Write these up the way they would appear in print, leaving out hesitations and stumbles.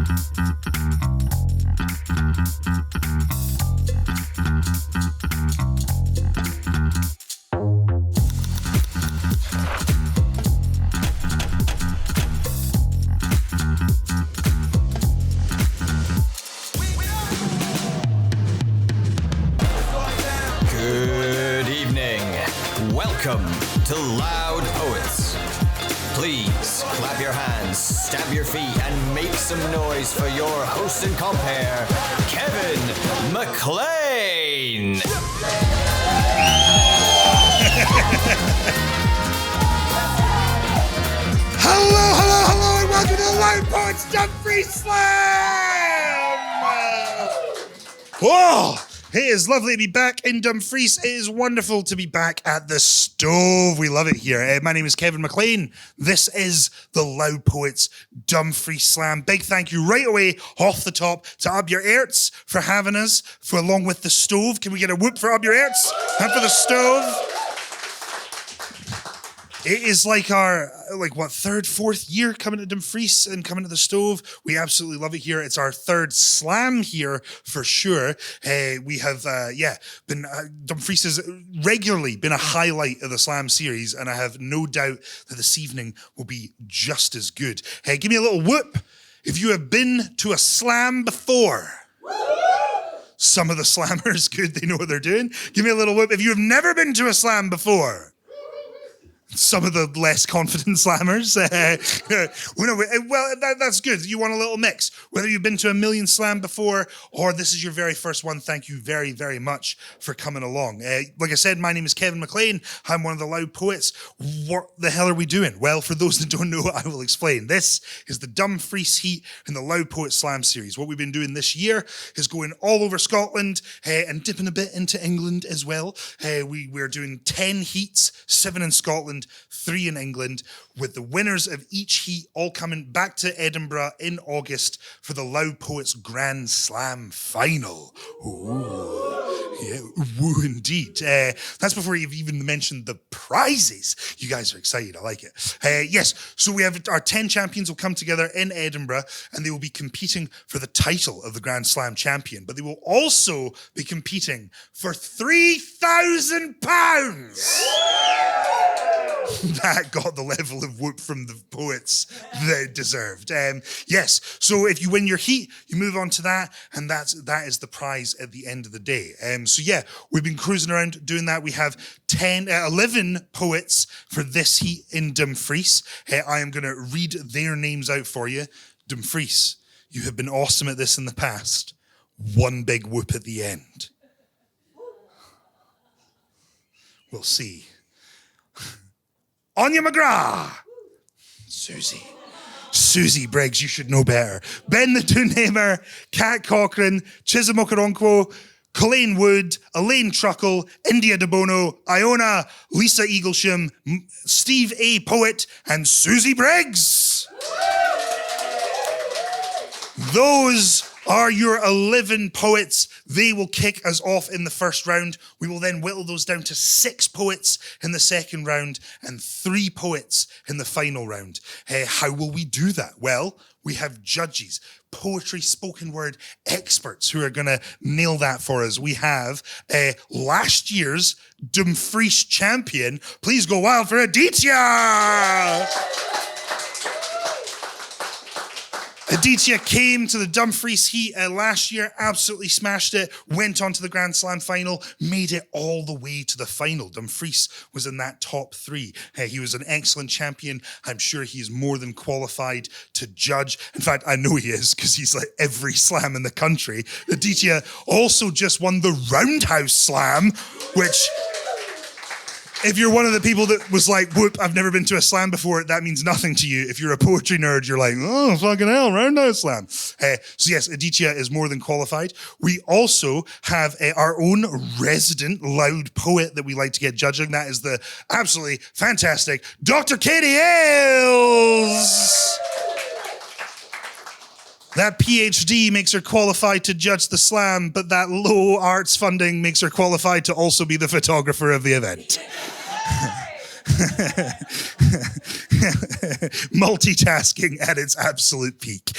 Good evening. Welcome to Loud Poets. Please clap your hands, stamp your feet, and make some noise for your host and compere, Kevin Mclean. Hello, and welcome to the Loud Poets Dumfries Slam! Whoa! It is lovely to be back in Dumfries. It is wonderful to be back at the stove. We love it here. My name is Kevin Mclean. This is the Loud Poets Dumfries Slam. Big thank you right away off the top to Up Yer Airts for having us, for along with the stove. Can we get a whoop for Up Yer Airts and for the stove? It is like our, third, fourth year coming to Dumfries and coming to the stove. We absolutely love it here. It's our third slam here for sure. We have, Dumfries has regularly been a highlight of the slam series, and I have no doubt that this evening will be just as good. Hey, give me a little whoop if you have been to a slam before. Some of the slammers, good, they know what they're doing. Give me a little whoop if you have never been to a slam before. Some of the less confident slammers. That's good. You want a little mix. Whether you've been to a million slam before or this is your very first one, thank you very, very much for coming along. Like I said, my name is Kevin Mclean. I'm one of the Loud Poets. What the hell are we doing? Well, for those that don't know, I will explain. This is the Dumfries Heat in the Loud Poets Slam series. What we've been doing this year is going all over Scotland and dipping a bit into England as well. We're doing 10 heats, 7 in Scotland, 3 in England, with the winners of each heat all coming back to Edinburgh in August for the Loud Poets Grand Slam final. Ooh, yeah, woo indeed. That's before you've even mentioned the prizes. You guys are excited. I like it. Yes, so we have our 10 champions will come together in Edinburgh, and they will be competing for the title of the Grand Slam champion, but they will also be competing for £3,000. That got the level of whoop from the poets that it deserved. Yes, so if you win your heat, you move on to that, and that is the prize at the end of the day. So yeah, we've been cruising around doing that. We have 11 poets for this heat in Dumfries. I am going to read their names out for you. Dumfries, you have been awesome at this in the past. One big whoop at the end. We'll see. Áine McGrath. Susie Briggs, you should know better. Ben the Doonhamer, Kat Cochran, Chisholm Okoronkwo, Colleen Wood, Elaine Truckell, India De Bono, Iona, Lisa Eaglesham, Steve A. Poet, and Susie Briggs. Those are your 11 poets. They will kick us off in the first round. We will then whittle those down to 6 poets in the second round and 3 poets in the final round. How will we do that? Well, we have judges, poetry, spoken word experts who are going to nail that for us. We have last year's Dumfries champion. Please go wild for Aditya! Aditya came to the Dumfries Heat last year, absolutely smashed it, went on to the Grand Slam final, made it all the way to the final. Dumfries was in that top 3. He was an excellent champion. I'm sure he is more than qualified to judge. In fact, I know he is because he's like every slam in the country. Aditya also just won the Roundhouse Slam, which... if you're one of the people that was like, whoop, I've never been to a slam before, that means nothing to you. If you're a poetry nerd, you're like, oh, fucking hell, Roundhouse Slam. So yes, Aditya is more than qualified. We also have our own resident loud poet that we like to get judging. That is the absolutely fantastic Dr. Katie Ailes. That PhD makes her qualified to judge the slam, but that low arts funding makes her qualified to also be the photographer of the event. Multitasking at its absolute peak.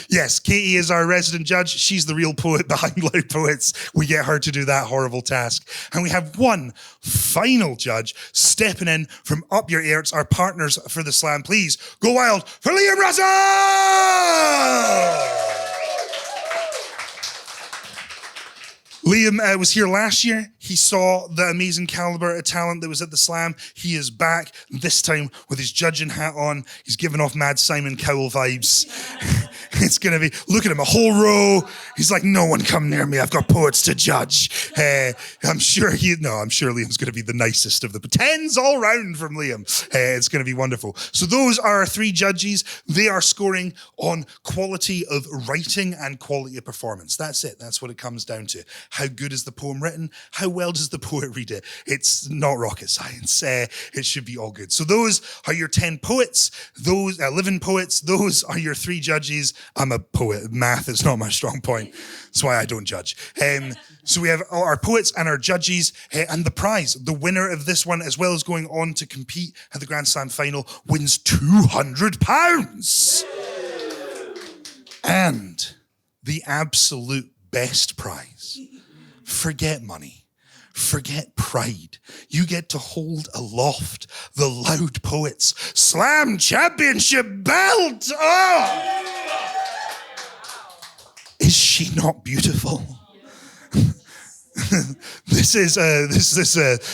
Yes, Katie is our resident judge. She's the real poet behind Loud Poets. We get her to do that horrible task. And we have one final judge stepping in from Up Yer Airts, our partners for the slam. Please go wild for Liam Russell! Liam was here last year. He saw the amazing caliber of talent that was at the slam. He is back, this time with his judging hat on. He's giving off Mad Simon Cowell vibes. It's going to be, look at him, a whole row. He's like, no one come near me. I've got poets to judge. I'm sure Liam's going to be the nicest of the tens all round from Liam. It's going to be wonderful. So those are our three judges. They are scoring on quality of writing and quality of performance. That's it. That's what it comes down to. How good is the poem written? How well does the poet read it? It's not rocket science. It should be all good. So those are your 10 poets, those living poets. Those are your three judges. I'm a poet. Math is not my strong point. That's why I don't judge. So we have our poets and our judges, and the prize. The winner of this one, as well as going on to compete at the Grand Slam final, wins £200. And the absolute best prize. Forget money. Forget pride. You get to hold aloft the Loud Poets Slam Championship belt. Oh! Is she not beautiful? This is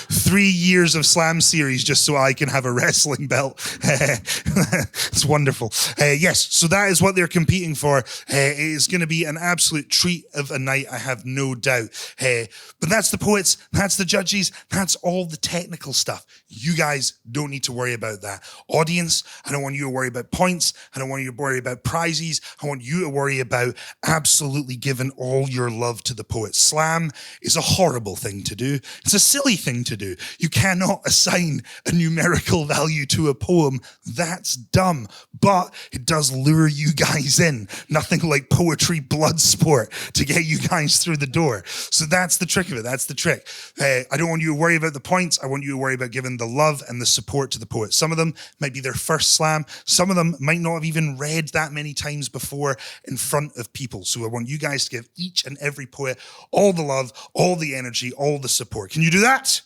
3 years of slam series just so I can have a wrestling belt. It's wonderful. Yes, so that is what they're competing for. It is going to be an absolute treat of a night, I have no doubt. But that's the poets, that's the judges, that's all the technical stuff. You guys don't need to worry about that. Audience, I don't want you to worry about points. I don't want you to worry about prizes. I want you to worry about absolutely giving all your love to the poet. Slam is a horrible thing to do. It's a silly thing to do. You cannot assign a numerical value to a poem. That's dumb. But it does lure you guys in. Nothing like poetry blood sport to get you guys through the door. So that's the trick of it. That's the trick. I don't want you to worry about the points. I want you to worry about giving the love and the support to the poet. Some of them might be their first slam. Some of them might not have even read that many times before in front of people. So I want you guys to give each and every poet all the love, all the energy, all the support. Can you do that?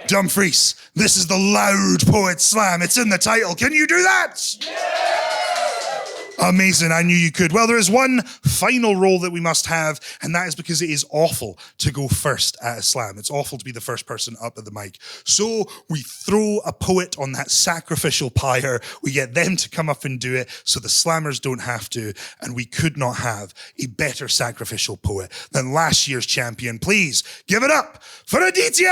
Dumfries, this is the Loud Poet Slam. It's in the title. Can you do that? Amazing, I knew you could. Well, there is one final role that we must have, and that is because it is awful to go first at a slam. It's awful to be the first person up at the mic. So we throw a poet on that sacrificial pyre. We get them to come up and do it so the slammers don't have to, and we could not have a better sacrificial poet than last year's champion. Please give it up for Aditya!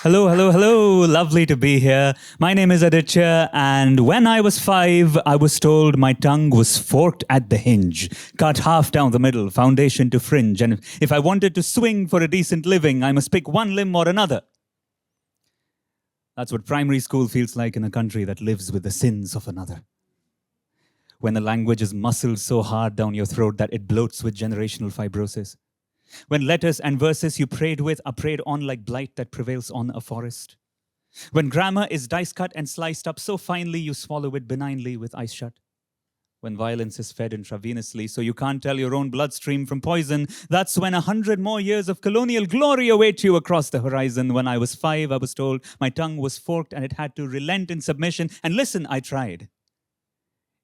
Hello, hello, hello. Lovely to be here. My name is Aditya, and when I was 5, I was told my tongue was forked at the hinge, cut half down the middle, foundation to fringe, and if I wanted to swing for a decent living, I must pick one limb or another. That's what primary school feels like in a country that lives with the sins of another. When the language is muscled so hard down your throat that it bloats with generational fibrosis. When letters and verses you prayed with are prayed on like blight that prevails on a forest. When grammar is dice cut and sliced up so finely you swallow it benignly with eyes shut. When violence is fed intravenously so you can't tell your own bloodstream from poison, that's when 100 more years of colonial glory await you across the horizon. When I was 5, I was told my tongue was forked and it had to relent in submission. And listen, I tried.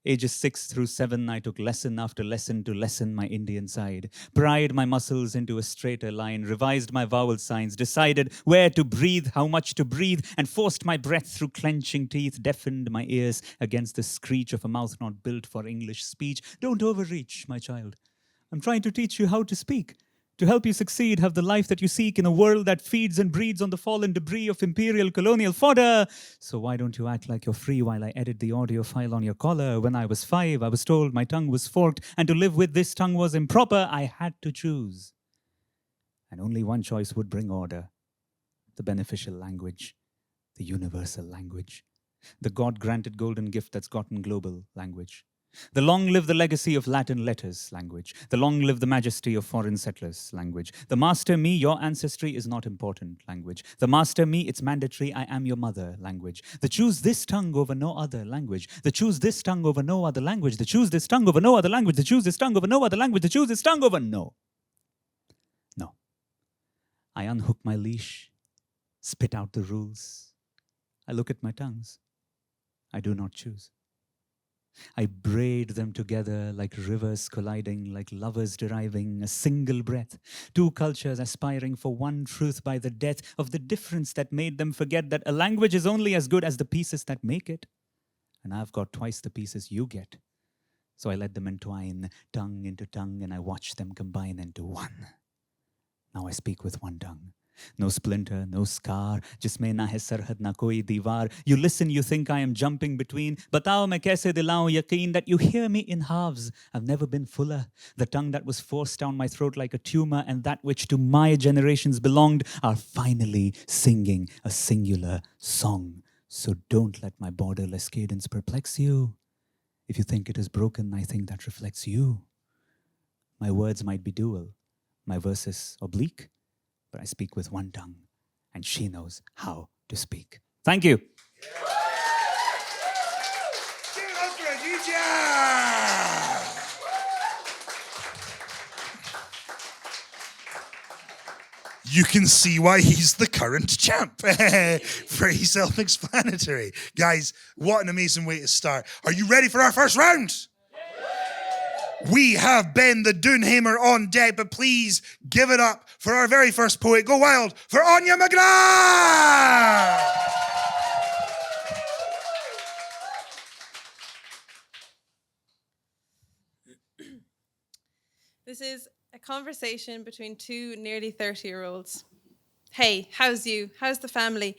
Ages 6 through 7, I took lesson after lesson to lessen my Indian side, pried my muscles into a straighter line, revised my vowel signs, decided where to breathe, how much to breathe, and forced my breath through clenching teeth, deafened my ears against the screech of a mouth not built for English speech. Don't overreach, my child. I'm trying to teach you how to speak. To help you succeed, have the life that you seek in a world that feeds and breeds on the fallen debris of imperial colonial fodder. So why don't you act like you're free while I edit the audio file on your collar? When I was 5, I was told my tongue was forked, and to live with this tongue was improper. I had to choose. And only one choice would bring order. The beneficial language, the universal language, the God-granted golden gift that's gotten global language. The long live the legacy of Latin letters, language. The long live the majesty of foreign settlers, language. The master me, your ancestry is not important, language. The master me, it's mandatory, I am your mother, language. The choose this tongue over no other language. The choose this tongue over no other language. The choose this tongue over no other language. The choose this tongue over no other language. The choose this tongue over no. No. I unhook my leash, spit out the rules. I look at my tongues. I do not choose. I braid them together like rivers colliding, like lovers deriving a single breath. Two cultures aspiring for one truth by the death of the difference that made them forget that a language is only as good as the pieces that make it. And I've got twice the pieces you get. So I let them entwine, tongue into tongue, and I watch them combine into one. Now I speak with one tongue. No splinter, no scar, jisme na hai sarhad na koi diwar. You listen, you think I am jumping between. Batao main kaise dilaun yaqeen that you hear me in halves. I've never been fuller. The tongue that was forced down my throat like a tumor and that which to my generations belonged are finally singing a singular song. So don't let my borderless cadence perplex you. If you think it is broken, I think that reflects you. My words might be dual, my verses oblique, but I speak with one tongue, and she knows how to speak. Thank you. You can see why he's the current champ. Pretty self-explanatory. Guys, what an amazing way to start. Are you ready for our first round? We have Ben the Doonhamer on deck, but please give it up for our very first poet. Go wild for Áine McGrath! This is a conversation between two nearly 30-year-olds. Hey, how's you? How's the family?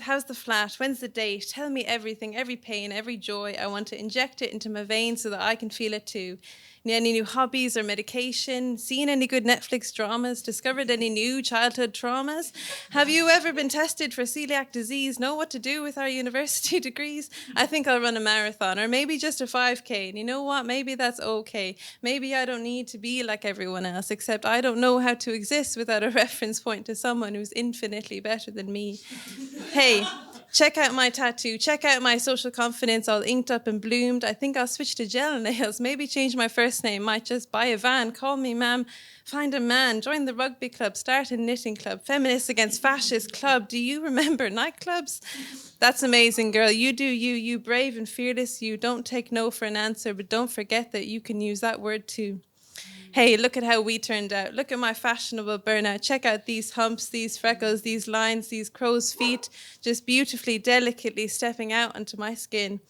How's the flat? When's the date? Tell me everything, every pain, every joy. I want to inject it into my veins so that I can feel it too. Any new hobbies or medication? Seen any good Netflix dramas? Discovered any new childhood traumas? Have you ever been tested for celiac disease? Know what to do with our university degrees? I think I'll run a marathon or maybe just a 5K. And you know what? Maybe that's okay. Maybe I don't need to be like everyone else, except I don't know how to exist without a reference point to someone who's infinitely better than me. Hey, check out my tattoo. Check out my social confidence all inked up and bloomed. I think I'll switch to gel nails. Maybe change my first name. Might just buy a van. Call me ma'am. Find a man. Join the rugby club. Start a knitting club. Feminists against fascist club. Do you remember nightclubs? That's amazing, girl. You do you. You brave and fearless. You don't take no for an answer, but don't forget that you can use that word too. Hey, look at how we turned out. Look at my fashionable burnout. Check out these humps, these freckles, these lines, these crow's feet, just beautifully, delicately stepping out onto my skin.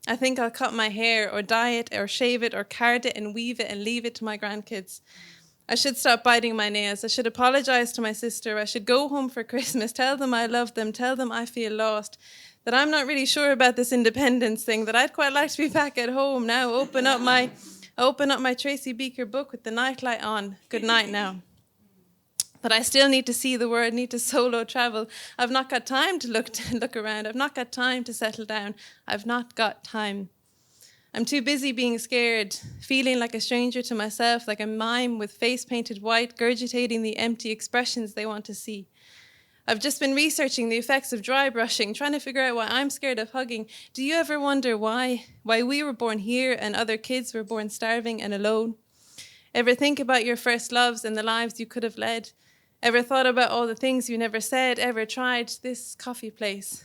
I think I'll cut my hair or dye it or shave it or card it and weave it and leave it to my grandkids. I should stop biting my nails. I should apologize to my sister. I should go home for Christmas, tell them I love them, tell them I feel lost, that I'm not really sure about this independence thing, that I'd quite like to be back at home now, open up my Tracy Beaker book with the nightlight on. Good night now. But I still need to see the world, need to solo travel. I've not got time to look around. I've not got time to settle down. I've not got time. I'm too busy being scared, feeling like a stranger to myself, like a mime with face painted white, gurgitating the empty expressions they want to see. I've just been researching the effects of dry brushing, trying to figure out why I'm scared of hugging. Do you ever wonder why we were born here and other kids were born starving and alone? Ever think about your first loves and the lives you could have led? Ever thought about all the things you never said? Ever tried this coffee place?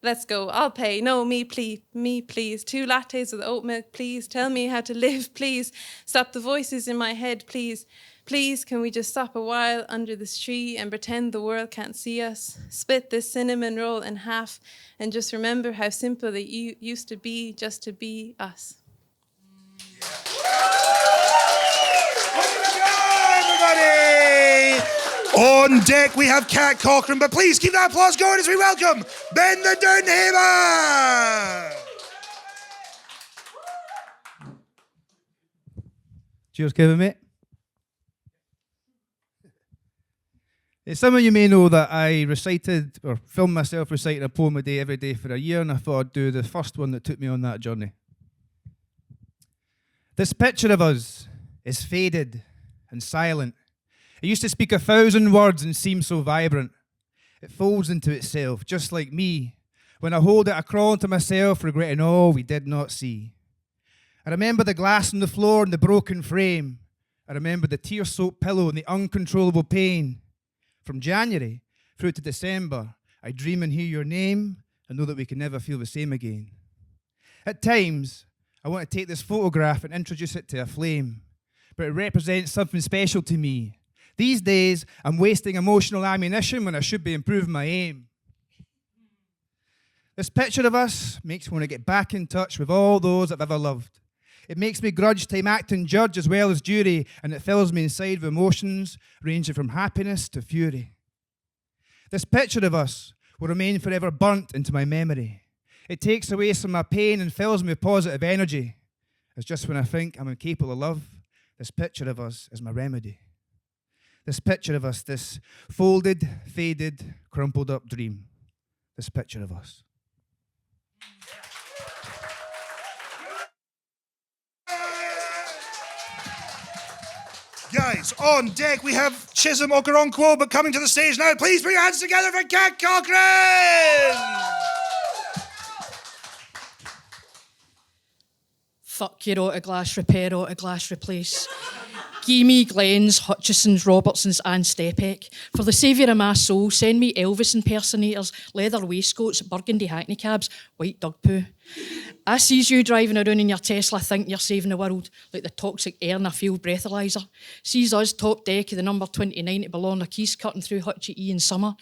Let's go. I'll pay. No, me, please. 2 lattes with oat milk, please. Tell me how to live, please. Stop the voices in my head, please. Please, can we just stop a while under this tree and pretend the world can't see us? Split this cinnamon roll in half and just remember how simple it used to be just to be us. Everybody! On deck we have Kat Cochran, but please keep that applause going as we welcome Ben the Doonhamer! Cheers, Kevin, mate. Some of you may know that I recited or filmed myself reciting a poem a day every day for a year, and I thought I'd do the first one that took me on that journey. This picture of us is faded and silent. It used to speak 1,000 words and seem so vibrant. It folds into itself, just like me. When I hold it, I crawl into myself, regretting all we did not see. I remember the glass on the floor and the broken frame. I remember the tear-soaked pillow and the uncontrollable pain. From January through to December, I dream and hear your name and know that we can never feel the same again. At times, I want to take this photograph and introduce it to a flame, but it represents something special to me. These days, I'm wasting emotional ammunition when I should be improving my aim. This picture of us makes me want to get back in touch with all those I've ever loved. It makes me grudge time acting judge as well as jury, and it fills me inside with emotions ranging from happiness to fury. This picture of us will remain forever burnt into my memory. It takes away some of my pain and fills me with positive energy. It's just when I think I'm incapable of love, this picture of us is my remedy. This picture of us, this folded, faded, crumpled up dream. This picture of us. Guys, on deck we have Chisholm Okoronkwo, but coming to the stage now, please put your hands together for Cat Cochrane! Fuck your autoglass repair, autoglass replace. Gie me Glenn's, Hutchison's, Robertson's and Stepek. For the saviour of my soul, send me Elvis impersonators, leather waistcoats, burgundy hackney cabs, white dog poo. I sees you driving around in your Tesla thinking you're saving the world, like the toxic air in a field breathalyser. Sees us top deck of the number 29 at Ballorna Keys cutting through Hutchie E in summer.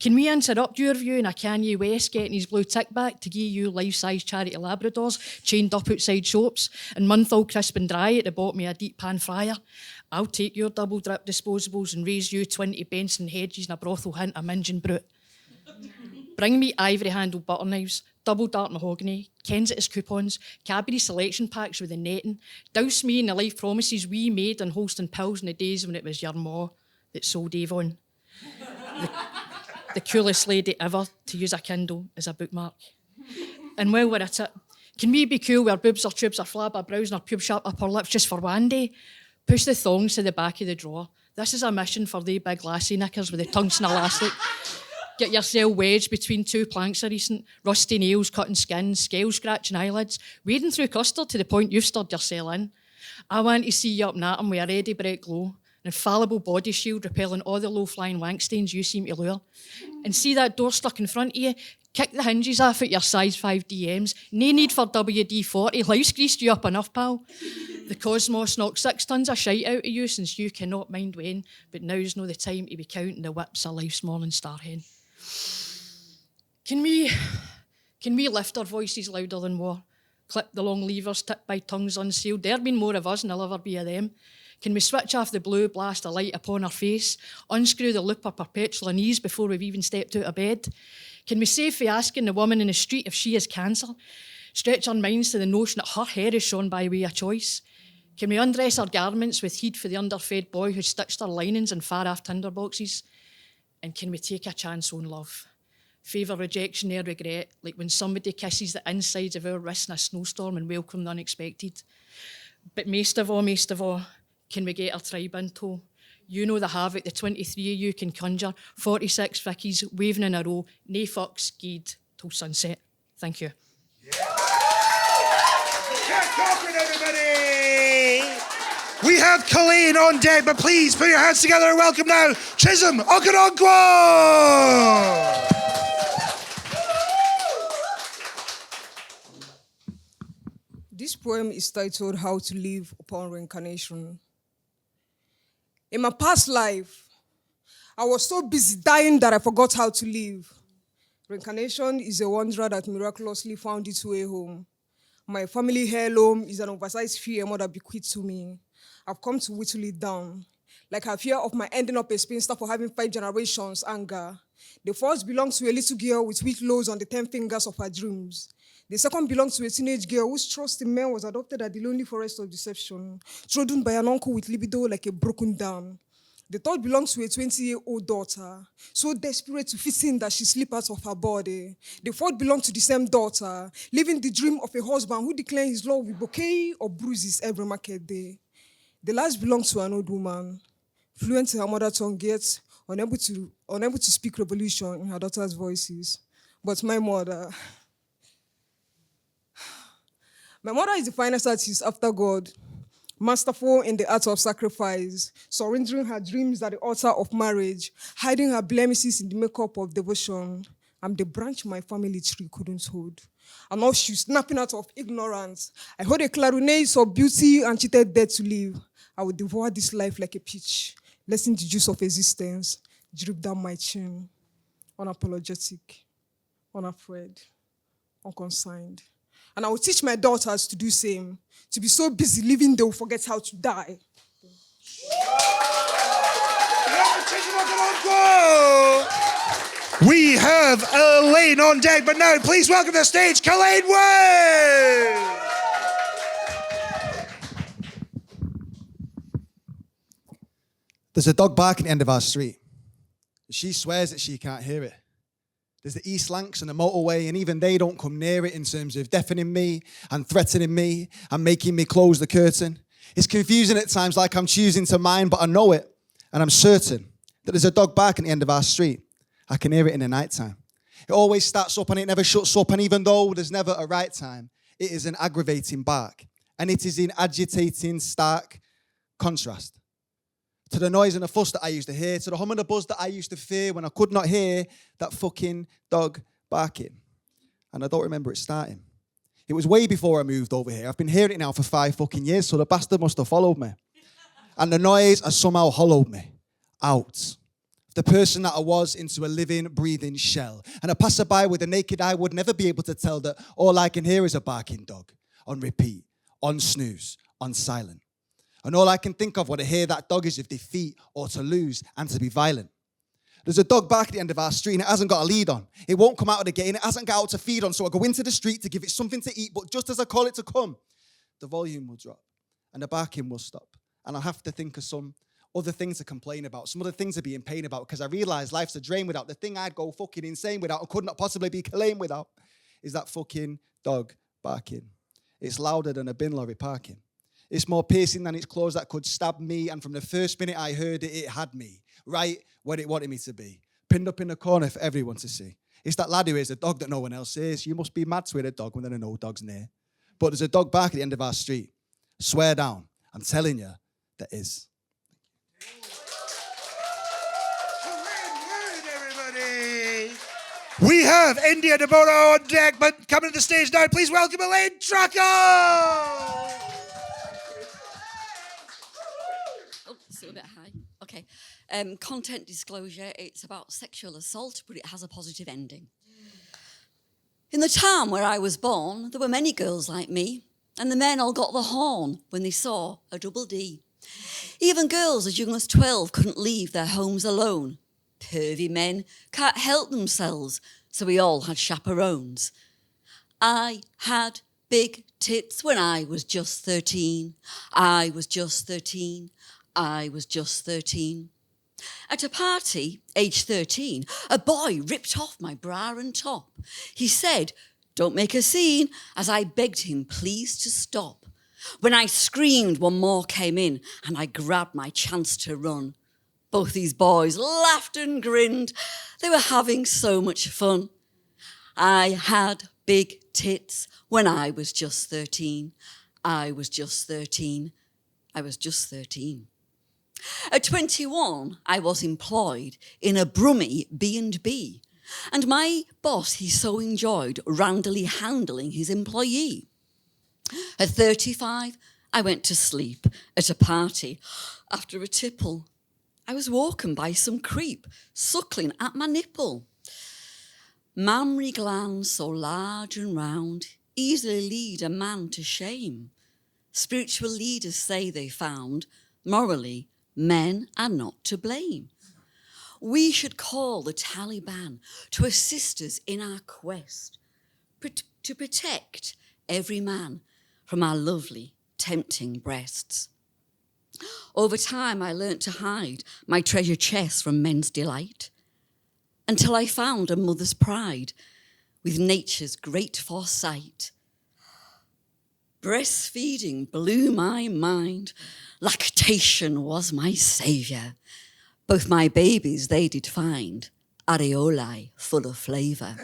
Can we interrupt your view in a Kanye West getting his blue tick back to give you life-size charity Labradors chained up outside shops and month-old crisp and dry at the bottom of a deep pan fryer? I'll take your double drip disposables and raise you 20 Benson hedges and a brothel hint of minge and brute. Bring me ivory-handled butter knives, double dark mahogany, Kensington's coupons, Cadbury selection packs with the netting. Douse me in the life promises we made on Holston pills in the days when it was your ma that sold Avon. The coolest lady ever to use a Kindle as a bookmark. And while we're at it, can we be cool where boobs or tubes or flab our brows and our pube sharp upper lips just for one day? Push the thongs to the back of the drawer. This is a mission for the big lassie knickers with the tungsten elastic. Get yourself wedged between two planks of recent, rusty nails, cutting skin, scales scratching eyelids, wading through custard to the point you've stirred yourself in. I want to see you up Natum with a ready bright glow, an infallible body shield repelling all the low-flying wank stains you seem to lure. And see that door stuck in front of you? Kick the hinges off at your size 5 DMs. No need for WD-40. Life's greased you up enough, pal. The cosmos knocked 6 tons of shite out of you since you cannot mind when, but now's no the time to be counting the whips of life's morning star hen. Can we lift our voices louder than war? Clip the long levers tipped by tongues unsealed. There've been more of us and there'll ever be of them. Can we switch off the blue, blast a light upon our face, unscrew the loop of perpetual unease before we've even stepped out of bed? Can we save for asking the woman in the street if she has cancer? Stretch our minds to the notion that her hair is shone by way of choice? Can we undress our garments with heed for the underfed boy who stitched our linings in far-off tinder boxes? And can we take a chance on love? Favour rejection or regret, like when somebody kisses the insides of our wrists in a snowstorm and welcome the unexpected. But most of all, can we get our tribe in tow? You know the havoc the 23 of you can conjure, 46 Vickies waving in a row, nae fucks, geed till sunset. Thank you. Cat Cochrane, everybody! We have Colleen on deck, but please put your hands together and welcome now Chisholm Okoronkwo! This poem is titled How to Live Upon Reincarnation. In my past life, I was so busy dying that I forgot how to live. Reincarnation is a wanderer that miraculously found its way home. My family heirloom is an oversized fear mother bequeathed to me. I've come to whittle it down. Like her fear of my ending up a spinster for having 5 generations anger. The first belongs to a little girl with weak lows on the 10 fingers of her dreams. The second belongs to a teenage girl whose trust in men was adopted at the lonely forest of deception, trodden by an uncle with libido like a broken dam. The thought belonged to a 20-year-old daughter, so desperate to fit in that she slipped out of her body. The fourth belonged to the same daughter, living the dream of a husband who declared his love with bouquet or bruises every market day. The last belonged to an old woman, fluent in her mother tongue yet unable to speak revolution in her daughter's voices. But my mother is the finest artist after God, masterful in the art of sacrifice, surrendering her dreams at the altar of marriage, hiding her blemishes in the makeup of devotion. I'm the branch my family tree couldn't hold. And now she's snapping out of ignorance. I hold a clarinet of beauty and cheated death to live. I will devour this life like a peach, letting the juice of existence drip down my chin, unapologetic, unafraid, unconsigned. And I will teach my daughters to do same, to be so busy living they will forget how to die. We have Elaine on deck, but now please welcome to the stage, Katie Ailes. There's a dog barking at the end of our street. She swears that she can't hear it. There's the East Lancs and the motorway, and even they don't come near it in terms of deafening me and threatening me and making me close the curtain. It's confusing at times, like I'm choosing to mind, but I know it, and I'm certain that there's a dog barking at the end of our street. I can hear it in the nighttime. It always starts up and it never shuts up, and even though there's never a right time, it is an aggravating bark, and it is in agitating, stark contrast to the noise and the fuss that I used to hear, to the hum and the buzz that I used to fear when I could not hear that fucking dog barking. And I don't remember it starting. It was way before I moved over here. I've been hearing it now for 5 fucking years, so the bastard must have followed me. And the noise has somehow hollowed me out. The person that I was into a living, breathing shell. And a passerby with a naked eye would never be able to tell that all I can hear is a barking dog, on repeat, on snooze, on silent. And all I can think of when I hear that dog is if defeat or to lose and to be violent. There's a dog bark at the end of our street and it hasn't got a lead on. It won't come out of the gate and it hasn't got out to feed on. So I go into the street to give it something to eat, but just as I call it to come, the volume will drop and the barking will stop. And I'll have to think of some other things to complain about, some other things to be in pain about, because I realise life's a drain without the thing I'd go fucking insane without and could not possibly be claimed without is that fucking dog barking. It's louder than a bin lorry parking. It's more piercing than its claws that could stab me, and from the first minute I heard it, it had me, right where it wanted me to be, pinned up in a corner for everyone to see. It's that lad who is a dog that no one else is. You must be mad to hear a dog when there are no dogs near. But there's a dog bark at the end of our street. Swear down, I'm telling you, there is. We have India Deborah on deck, but coming to the stage now, please welcome Elaine Truckell. Oh, so a bit high. Okay. Content disclosure, it's about sexual assault, but it has a positive ending. In the town where I was born, there were many girls like me, and the men all got the horn when they saw a double D. Even girls as young as 12 couldn't leave their homes alone. Pervy men can't help themselves, so we all had chaperones. I had big tits when I was just 13. I was just 13. I was just 13. At a party, age 13, a boy ripped off my bra and top. He said, "Don't make a scene," as I begged him please to stop. When I screamed, one more came in, and I grabbed my chance to run. Both these boys laughed and grinned. They were having so much fun. I had big tits when I was just 13. I was just 13. I was just 13. At 21, I was employed in a Brummie B&B, and my boss, he so enjoyed roundly handling his employee. At 35, I went to sleep at a party after a tipple. I was woken by some creep suckling at my nipple. Mammary glands so large and round easily lead a man to shame. Spiritual leaders say they found, morally, men are not to blame. We should call the Taliban to assist us in our quest to protect every man from our lovely, tempting breasts. Over time, I learnt to hide my treasure chest from men's delight, until I found a mother's pride with nature's great foresight. Breastfeeding blew my mind. Lactation was my saviour. Both my babies they did find areolae full of flavour.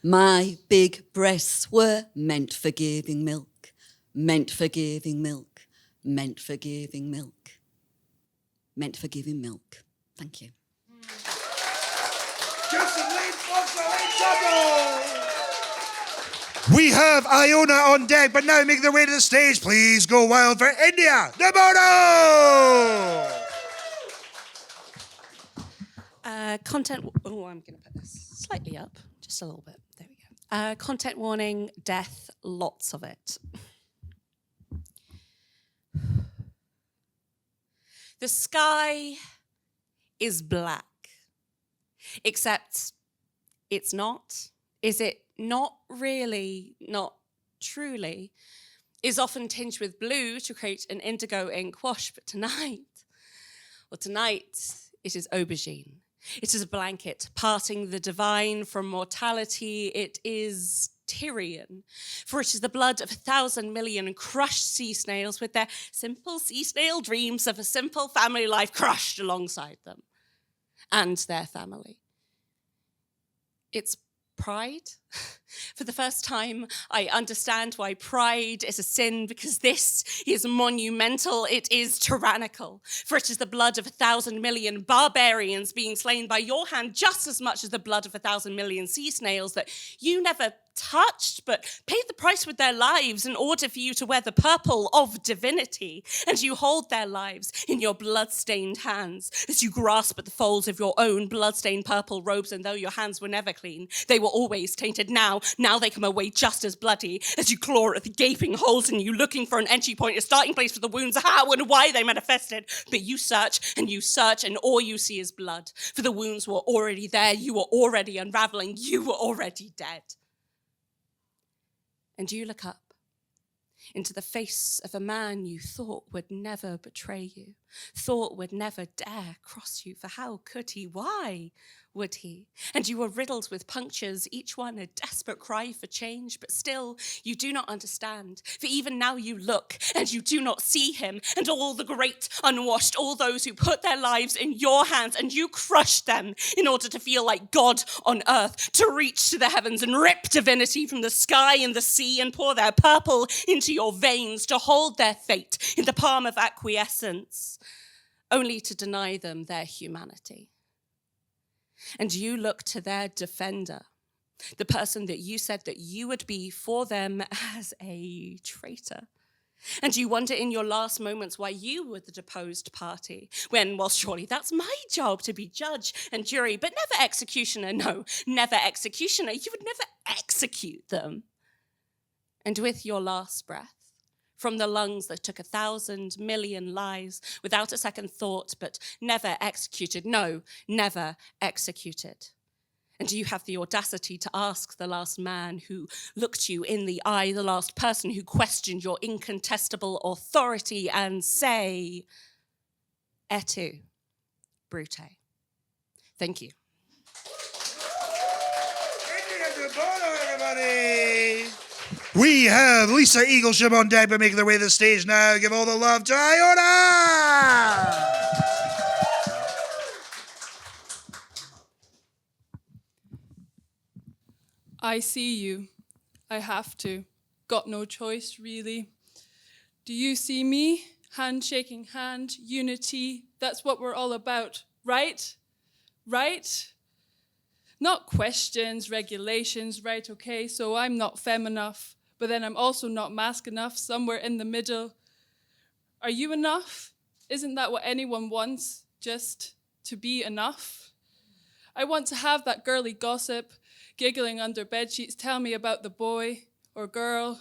My big breasts were meant for giving milk, meant for giving milk, meant for giving milk, meant for giving milk. Thank you. We have Iona on deck, but now make their way to the stage. Please go wild for India, Nabono! Content. Oh, I'm going to put this slightly up, just a little bit. There we go. Content warning, death, lots of it. The sky is black, except it's not. Is it not really, not truly? Is often tinged with blue to create an indigo ink wash, but tonight it is aubergine. It is a blanket parting the divine from mortality. It is Tyrian, for it is the blood of 1,000 million crushed sea snails with their simple sea snail dreams of a simple family life crushed alongside them and their family. It's pride. For the first time, I understand why pride is a sin, because this is monumental. It is tyrannical. For it is the blood of 1,000 million barbarians being slain by your hand just as much as the blood of 1,000 million sea snails that you never touched, but paid the price with their lives in order for you to wear the purple of divinity. And you hold their lives in your blood-stained hands as you grasp at the folds of your own blood-stained purple robes, and though your hands were never clean, they were always tainted. Now they come away just as bloody as you claw at the gaping holes in you, looking for an entry point, a starting place for the wounds, how and why they manifested. But you search, and all you see is blood. For the wounds were already there, you were already unraveling, you were already dead. And you look up into the face of a man you thought would never betray you, thought would never dare cross you, for how could he? Why would he? And you were riddled with punctures, each one a desperate cry for change, but still you do not understand. For even now you look and you do not see him, and all the great unwashed, all those who put their lives in your hands, and you crushed them in order to feel like God on earth, to reach to the heavens and rip divinity from the sky and the sea and pour their purple into your veins, to hold their fate in the palm of acquiescence, only to deny them their humanity. And you look to their defender, the person that you said that you would be for them, as a traitor. And you wonder in your last moments why you were the deposed party, when, well, surely that's my job to be judge and jury, but never executioner. No, never executioner. You would never execute them. And with your last breath, from the lungs that took 1,000 million lives without a second thought, but never executed. No, never executed. And do you have the audacity to ask the last man who looked you in the eye, the last person who questioned your incontestable authority, and say, "Et tu, Brute"? Thank you. Everybody! We have Lisa Eagleship on deck, but making their way to the stage now. Give all the love to Iona! I see you. I have to. Got no choice, really. Do you see me? Hand shaking hand, unity. That's what we're all about, right? Right? Not questions, regulations, right, okay, so I'm not femme enough, but then I'm also not masc enough, somewhere in the middle. Are you enough? Isn't that what anyone wants, just to be enough? I want to have that girly gossip, giggling under bedsheets, tell me about the boy or girl.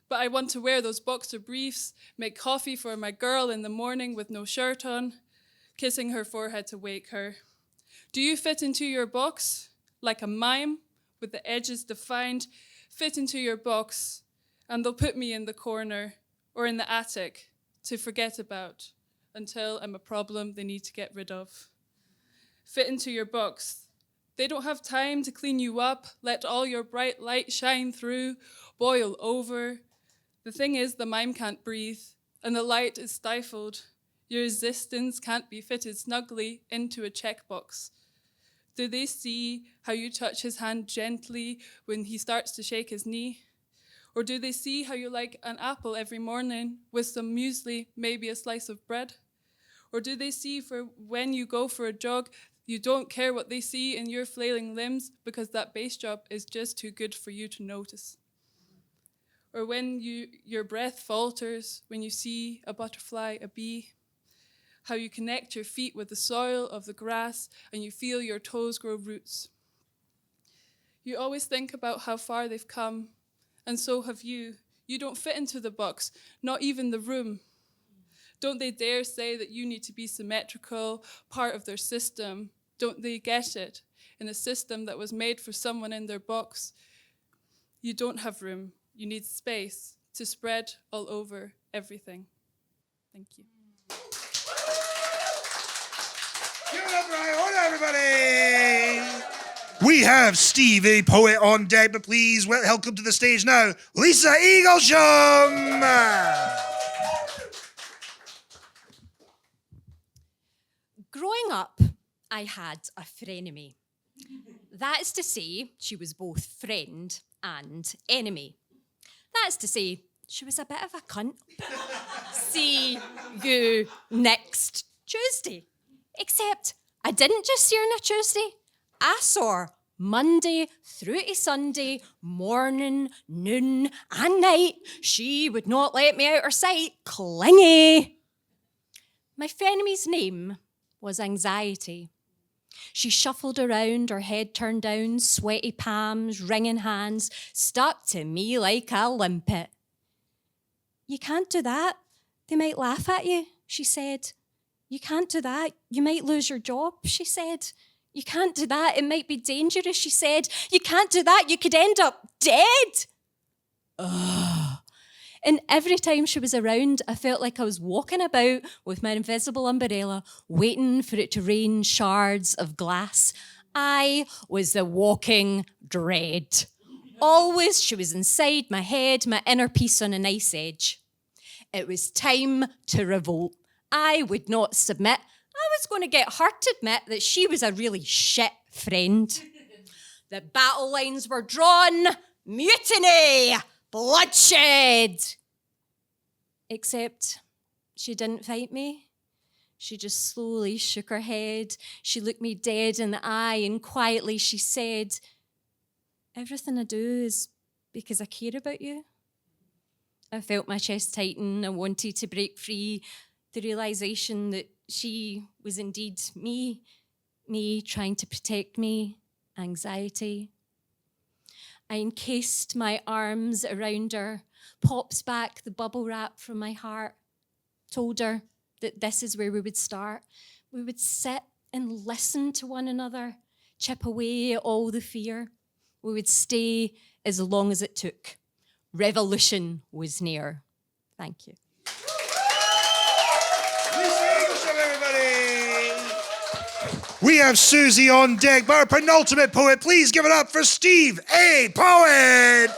But I want to wear those boxer briefs, make coffee for my girl in the morning with no shirt on, kissing her forehead to wake her. Do you fit into your box like a mime with the edges defined? Fit into your box and they'll put me in the corner or in the attic to forget about until I'm a problem they need to get rid of. Fit into your box. They don't have time to clean you up, let all your bright light shine through, boil over. The thing is, the mime can't breathe, and the light is stifled. Your resistance can't be fitted snugly into a checkbox. Do they see how you touch his hand gently when he starts to shake his knee? Or do they see how you like an apple every morning with some muesli, maybe a slice of bread? Or do they see for when you go for a jog, you don't care what they see in your flailing limbs because that bass job is just too good for you to notice? Or when your breath falters, when you see a butterfly, a bee, how you connect your feet with the soil of the grass and you feel your toes grow roots. You always think about how far they've come, and so have you. You don't fit into the box, not even the room. Don't they dare say that you need to be symmetrical, part of their system? Don't they get it? In a system that was made for someone in their box, you don't have room. You need space to spread all over everything. Thank you. Give it up, right? Hold on, everybody. We have Steve, a poet, on deck, but please welcome to the stage now, Lisa Eaglesham. Growing up, I had a frenemy. That is to say, she was both friend and enemy. That is to say, she was a bit of a cunt. See you next Tuesday. Except I didn't just see her on a Tuesday. I saw her Monday through to Sunday, morning, noon, and night. She would not let me out her sight. Clingy. My frenemy's name was Anxiety. She shuffled around, her head turned down, sweaty palms, ringing hands, stuck to me like a limpet. You can't do that. They might laugh at you, she said. You can't do that. You might lose your job, she said. You can't do that. It might be dangerous, she said. You can't do that. You could end up dead. Ugh. And every time she was around, I felt like I was walking about with my invisible umbrella, waiting for it to rain shards of glass. I was the walking dread. Always she was inside my head, my inner peace on a nice edge. It was time to revolt. I would not submit. I was going to get her to admit that she was a really shit friend. The battle lines were drawn. Mutiny! Bloodshed! Except she didn't fight me. She just slowly shook her head. She looked me dead in the eye and quietly she said, everything I do is because I care about you. I felt my chest tighten. I wanted to break free. The realization that she was indeed me trying to protect me, Anxiety. I encased my arms around her, popped back the bubble wrap from my heart, told her that this is where we would start. We would sit and listen to one another, chip away at all the fear. We would stay as long as it took. Revolution was near. Thank you. We have Susie on deck, but our penultimate poet, please give it up for Steve, a poet.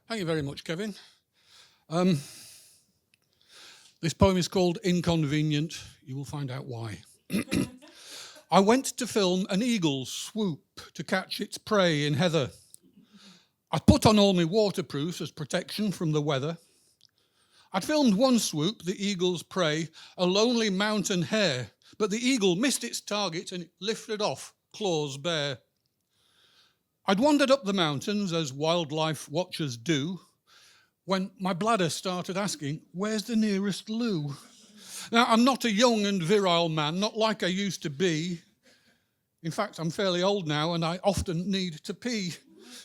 Thank you very much, Kevin. This poem is called Inconvenient. You will find out why. I went to film an eagle's swoop to catch its prey in heather. I put on all my waterproofs as protection from the weather. I'd filmed one swoop, the eagle's prey, a lonely mountain hare, but the eagle missed its target and it lifted off, claws bare. I'd wandered up the mountains, as wildlife watchers do, when my bladder started asking, where's the nearest loo? Now, I'm not a young and virile man, not like I used to be. In fact, I'm fairly old now and I often need to pee,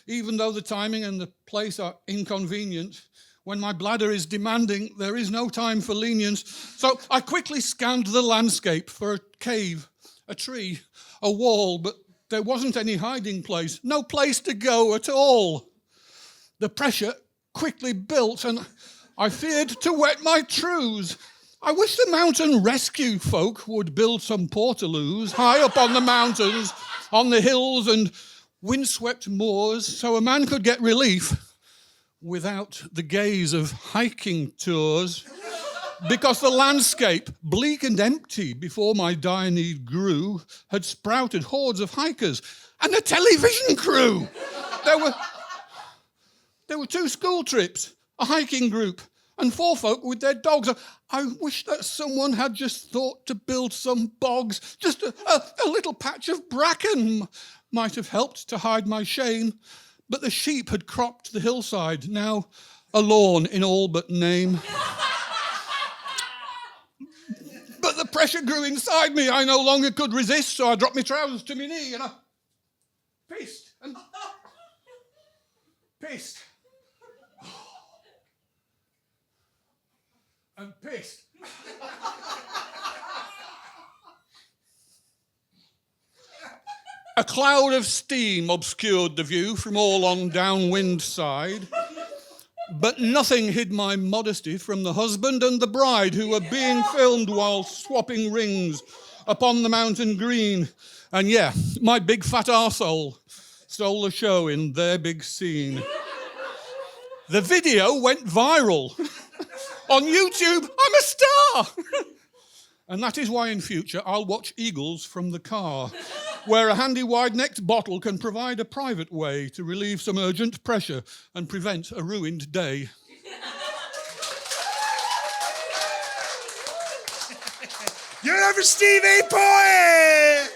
even though the timing and the place are inconvenient. When my bladder is demanding, there is no time for lenience. So I quickly scanned the landscape for a cave, a tree, a wall, but There wasn't any hiding place, no place to go at all. The pressure quickly built, and I feared to wet my trews. I wish the mountain rescue folk would build some portaloos high up on the mountains, on the hills and windswept moors, so a man could get relief without the gaze of hiking tours. Because the landscape, bleak and empty before my dire need grew, had sprouted hordes of hikers and a television crew. There were 2 school trips, a hiking group, and 4 folk with their dogs. I wish that someone had just thought to build some bogs. Just a little patch of bracken might have helped to hide my shame. But the sheep had cropped the hillside, now a lawn in all but name. But the pressure grew inside me. I no longer could resist, so I dropped my trousers to my knee and I pissed and pissed. And pissed. A cloud of steam obscured the view from all on downwind side, but nothing hid my modesty from the husband and the bride who were being filmed while swapping rings upon the mountain green. And yeah, my big fat arsehole stole the show in their big scene. The video went viral. On YouTube, I'm a star! And that is why in future I'll watch Eagles from the car, where a handy wide-necked bottle can provide a private way to relieve some urgent pressure and prevent a ruined day. You're ever Steve A. Poet!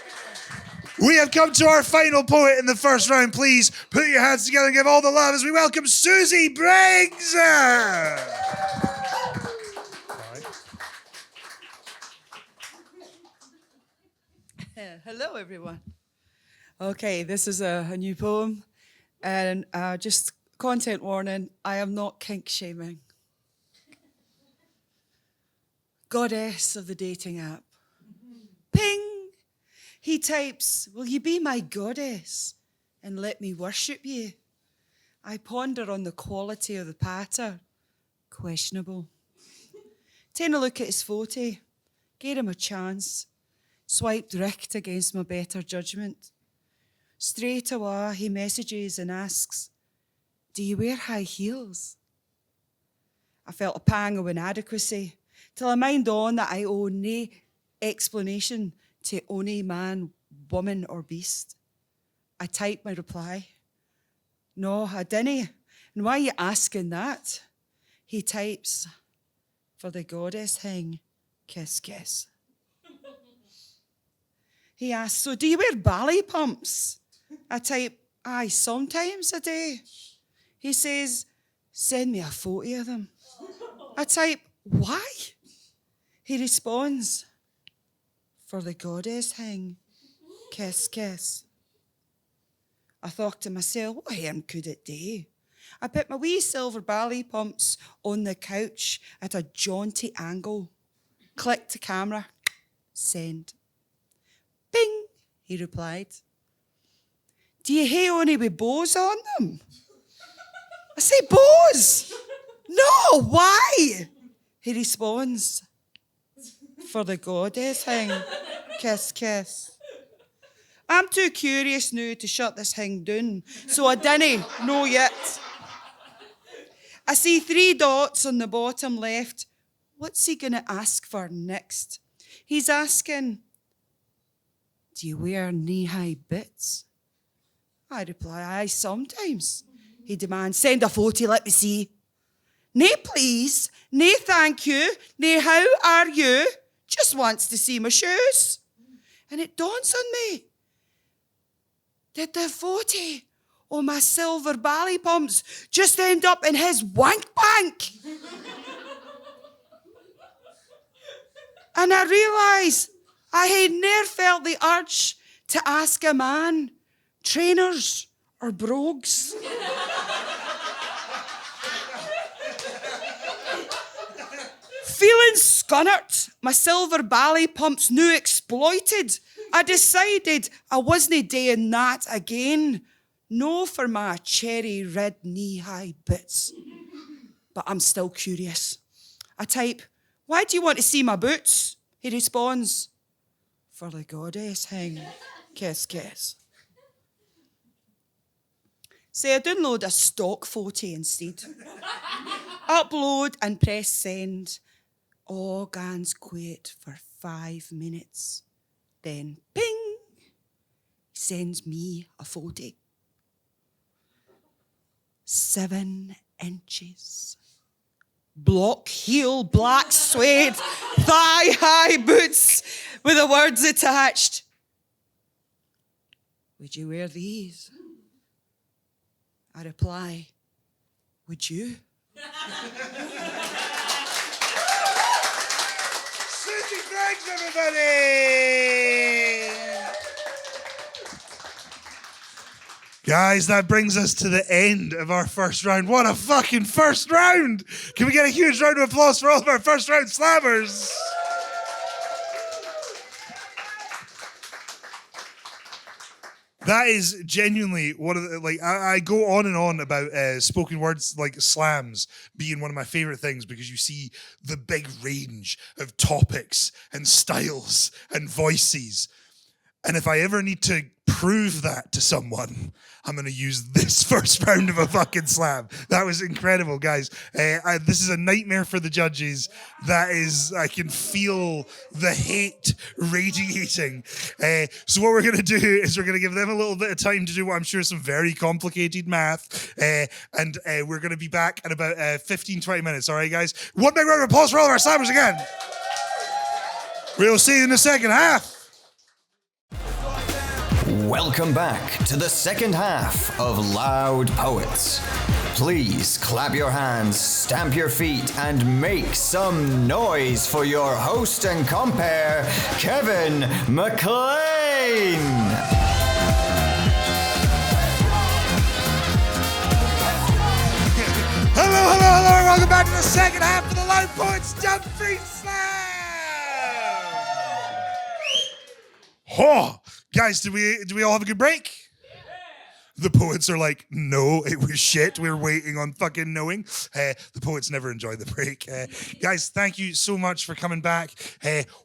We have come to our final poet in the first round. Please put your hands together and give all the love as we welcome Susie Briggs! Hello, everyone. Okay, this is a new poem, and just content warning, I am not kink shaming. Goddess of the dating app. Ping! He types, will you be my goddess and let me worship you? I ponder on the quality of the patter. Questionable. Taking a look at his photo, gave him a chance. Swiped richt against my better judgment. Straight away, he messages and asks, do you wear high heels? I felt a pang of inadequacy, till I mind on that I owe no explanation to ony man, woman or beast. I typed my reply. No, I dinna. And why are you asking that? He types, for the goddess thing, kiss, kiss. He asks, so do you wear ballet pumps? I type, aye, sometimes I do. He says, send me a photo of them. I type, why? He responds, for the goddess thing, kiss, kiss. I thought to myself, what harm could it do? I put my wee silver ballet pumps on the couch at a jaunty angle. Click to camera, send. Bing, he replied. Do you hate only with bows on them? I say, bows? No, why? He responds, for the goddess thing, kiss, kiss. I'm too curious now to shut this thing down, so I dinna know yet. I see 3 dots on the bottom left. What's he gonna ask for next? He's asking, do you wear knee-high bits? I reply, aye, sometimes. He demands, send a photo, let me see. Nay, please. Nay, thank you. Nay, how are you? Just wants to see my shoes. And it dawns on me. Did the photo of my silver ballet pumps just end up in his wank bank? And I realise I had never felt the urge to ask a man, trainers or brogues. Feeling scunnert, my silver ballet pumps new exploited, I decided I wasn't doing that again. No for my cherry-red knee-high boots. But I'm still curious. I type, why do you want to see my boots? He responds, for the goddess hang. Kiss, kiss. So I download a stock photo instead. Upload and press send. All guns quiet for 5 minutes. Then, ping, he sends me a photo. 7 inches. Block heel, black suede, thigh-high boots with the words attached. Would you wear these? I reply, would you? Susie Briggs, everybody! Guys, that brings us to the end of our first round. What a fucking first round! Can we get a huge round of applause for all of our first round slammers? That is genuinely one of the, like, I go on and on about spoken words, like slams, being one of my favorite things because you see the big range of topics and styles and voices. And if I ever need to prove that to someone, I'm going to use this first round of a fucking slam. That was incredible, guys. This is a nightmare for the judges. That is, I can feel the hate radiating. So what we're going to do is we're going to give them a little bit of time to do what I'm sure is some very complicated math. And we're going to be back in about 15, 20 minutes. All right, guys? One big round of applause for all of our slammers again. We'll see you in the second half. Welcome back to the second half of Loud Poets. Please clap your hands, stamp your feet, and make some noise for your host and compere, Kevin Mclean. Hello, and welcome back to the second half of the Loud Poets Dumfries Slam. Oh, guys, did we all have a good break? The poets are like, no, it was shit. We're waiting on fucking knowing. The poets never enjoy the break. Guys, thank you so much for coming back.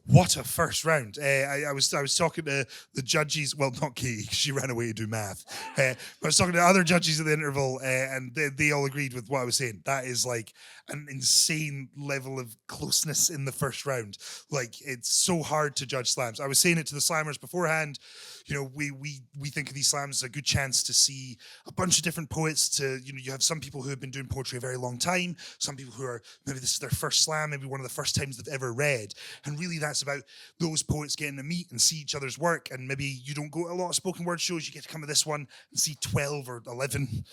What a first round. I was talking to the judges. Well, not Katie, because she ran away to do math. But I was talking to other judges at the interval, and they all agreed with what I was saying. That is like an insane level of closeness in the first round. Like, it's so hard to judge slams. I was saying it to the slammers beforehand. You know, we think of these slams as a good chance to see a bunch of different poets. To, you know, you have some people who have been doing poetry a very long time, some people who are, maybe this is their first slam, maybe one of the first times they've ever read. And really that's about those poets getting to meet and see each other's work. And maybe you don't go to a lot of spoken word shows, you get to come to this one and see 12 or 11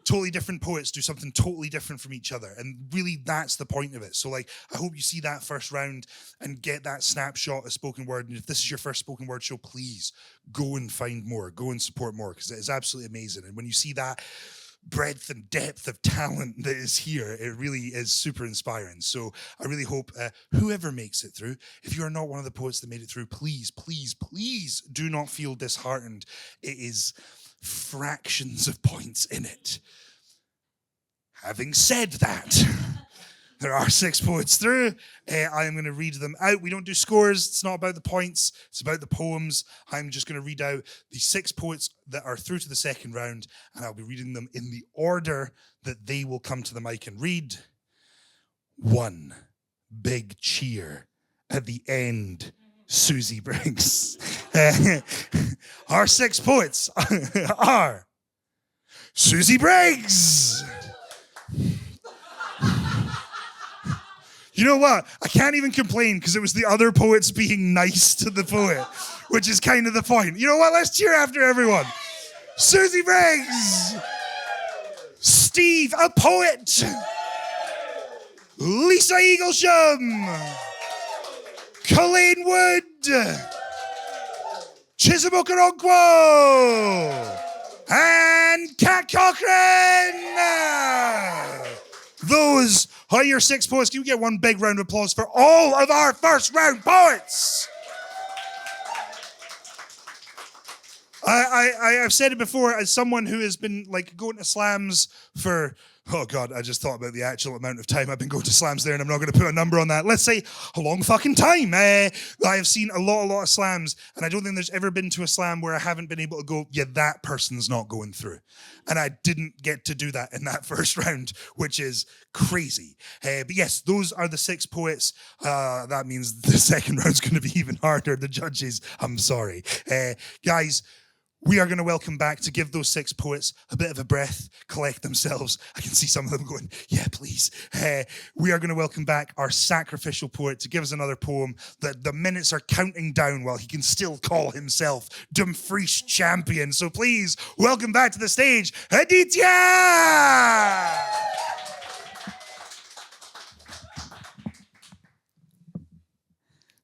totally different poets do something totally different from each other. And really that's the point of it. So like, I hope you see that first round and get that snapshot of spoken word. And if this is your first spoken word show, please go and find more, go and support more, because it is absolutely amazing. And when you see that breadth and depth of talent that is here, it really is super inspiring. So I really hope whoever makes it through, if you are not one of the poets that made it through, please, please, please do not feel disheartened. It is fractions of points in it. Having said that, there are 6 poets through. I am going to read them out. We don't do scores. It's not about the points. It's about the poems. I'm just going to read out the 6 poets that are through to the second round, and I'll be reading them in the order that they will come to the mic and read. 1 big cheer at the end. Susie Briggs. Our 6 poets are Susie Briggs. You know what? I can't even complain because it was the other poets being nice to the poet, which is kind of the point. You know what? Let's cheer after everyone. Susie Briggs. Steve, a poet. Lisa Eaglesham. Colleen Wood. Chisholm Okoronkwo. And Kat Cochran. Those are your 6 poets. Can you get one big round of applause for all of our first round poets? I've said it before, as someone who has been like going to slams for, oh God, I just thought about the actual amount of time I've been going to slams there, and I'm not going to put a number on that. Let's say a long fucking time. I have seen a lot of slams, and I don't think there's ever been to a slam where I haven't been able to go, yeah, that person's not going through. And I didn't get to do that in that first round, which is crazy. But yes, those are the 6 poets. That means the second round's going to be even harder. The judges, I'm sorry. Guys, we are going to welcome back to give those 6 poets a bit of a breath, collect themselves. I can see some of them going, yeah, please. We are going to welcome back our sacrificial poet to give us another poem. The minutes are counting down while he can still call himself Dumfries champion. So please, welcome back to the stage, Aditya!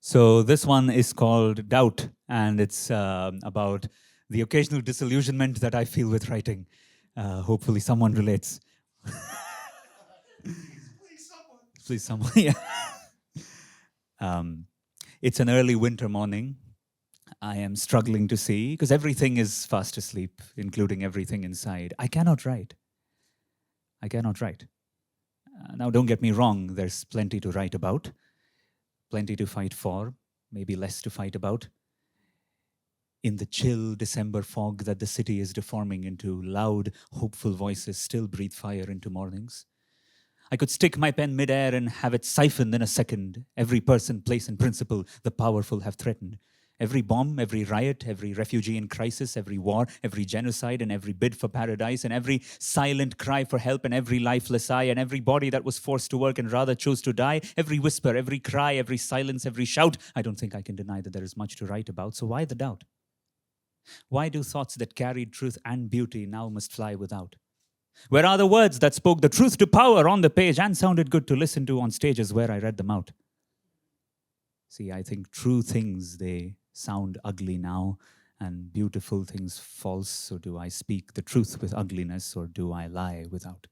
So this one is called Doubt, and it's about the occasional disillusionment that I feel with writing. Hopefully someone relates. Please someone, yeah. It's an early winter morning. I am struggling to see, because everything is fast asleep, including everything inside. I cannot write. Now, don't get me wrong, there's plenty to write about, plenty to fight for, maybe less to fight about. In the chill December fog that the city is deforming into, loud, hopeful voices still breathe fire into mornings. I could stick my pen midair and have it siphoned in a second. Every person, place, and principle the powerful have threatened. Every bomb, every riot, every refugee in crisis, every war, every genocide, and every bid for paradise, and every silent cry for help, and every lifeless eye, and every body that was forced to work and rather chose to die, every whisper, every cry, every silence, every shout. I don't think I can deny that there is much to write about, so why the doubt? Why do thoughts that carried truth and beauty now must fly without? Where are the words that spoke the truth to power on the page and sounded good to listen to on stages where I read them out? See, I think true things, they sound ugly now, and beautiful things false. So do I speak the truth with ugliness, or do I lie without?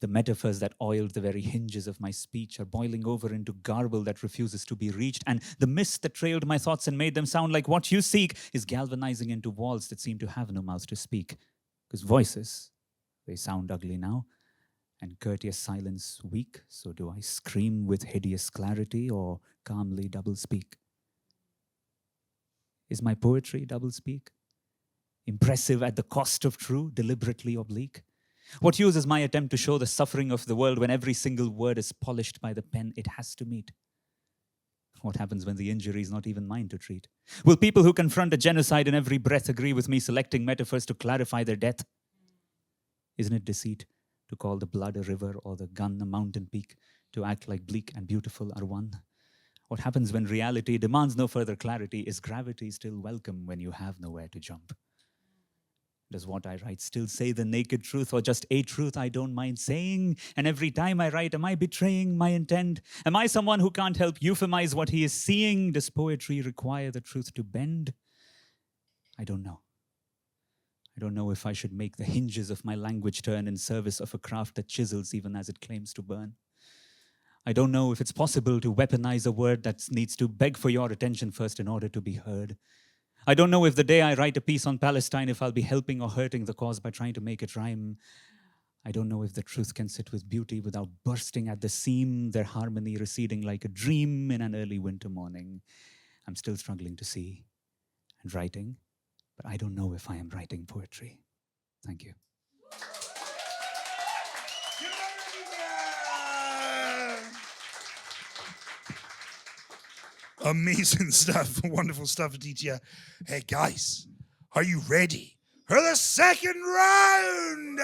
The metaphors that oiled the very hinges of my speech are boiling over into garble that refuses to be reached, and the mist that trailed my thoughts and made them sound like what you seek is galvanizing into walls that seem to have no mouth to speak. Because voices, they sound ugly now, and courteous silence weak. So do I scream with hideous clarity, or calmly double speak? Is my poetry double speak? Impressive at the cost of true, deliberately oblique? What use is my attempt to show the suffering of the world when every single word is polished by the pen it has to meet? What happens when the injury is not even mine to treat? Will people who confront a genocide in every breath agree with me selecting metaphors to clarify their death? Isn't it deceit to call the blood a river or the gun a mountain peak, to act like bleak and beautiful are one? What happens when reality demands no further clarity? Is gravity still welcome when you have nowhere to jump? Does what I write still say the naked truth, or just a truth I don't mind saying? And every time I write, am I betraying my intent? Am I someone who can't help euphemize what he is seeing? Does poetry require the truth to bend? I don't know. I don't know if I should make the hinges of my language turn in service of a craft that chisels even as it claims to burn. I don't know if it's possible to weaponize a word that needs to beg for your attention first in order to be heard. I don't know if the day I write a piece on Palestine, if I'll be helping or hurting the cause by trying to make it rhyme. I don't know if the truth can sit with beauty without bursting at the seam, their harmony receding like a dream in an early winter morning. I'm still struggling to see and writing, but I don't know if I am writing poetry. Thank you. Amazing stuff, wonderful stuff, Aditya. Hey guys, are you ready for the second round?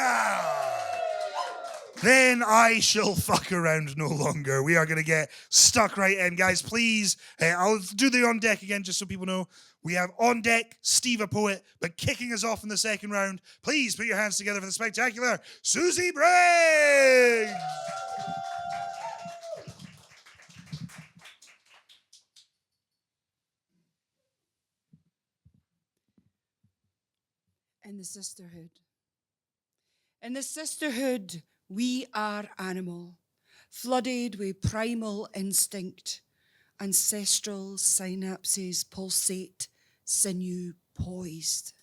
Then I shall fuck around no longer. We are going to get stuck right in. Guys, please, I'll do the on deck again just so people know. We have on deck Steve a poet, but kicking us off in the second round, please put your hands together for the spectacular Susie Briggs! In the sisterhood. In the sisterhood, we are animal, flooded with primal instinct. Ancestral synapses pulsate sinew poised.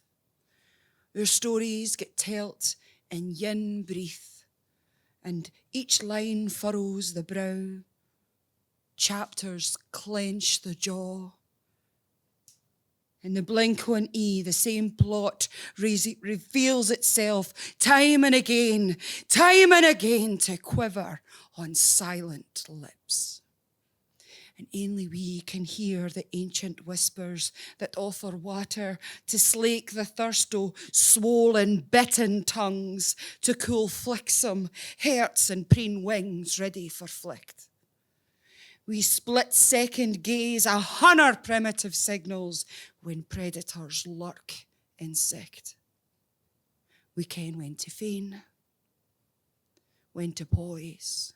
Our stories get telt in yin breath, and each line furrows the brow. Chapters clench the jaw. In the blink of an eye, the same plot reveals itself time and again to quiver on silent lips. And only we can hear the ancient whispers that offer water to slake the thirst o' swollen, bitten tongues, to cool flixum, hearts and preen wings ready for flicht. We split-second gaze 100 primitive signals when predators lurk in sight. We ken when to feign, when to poise,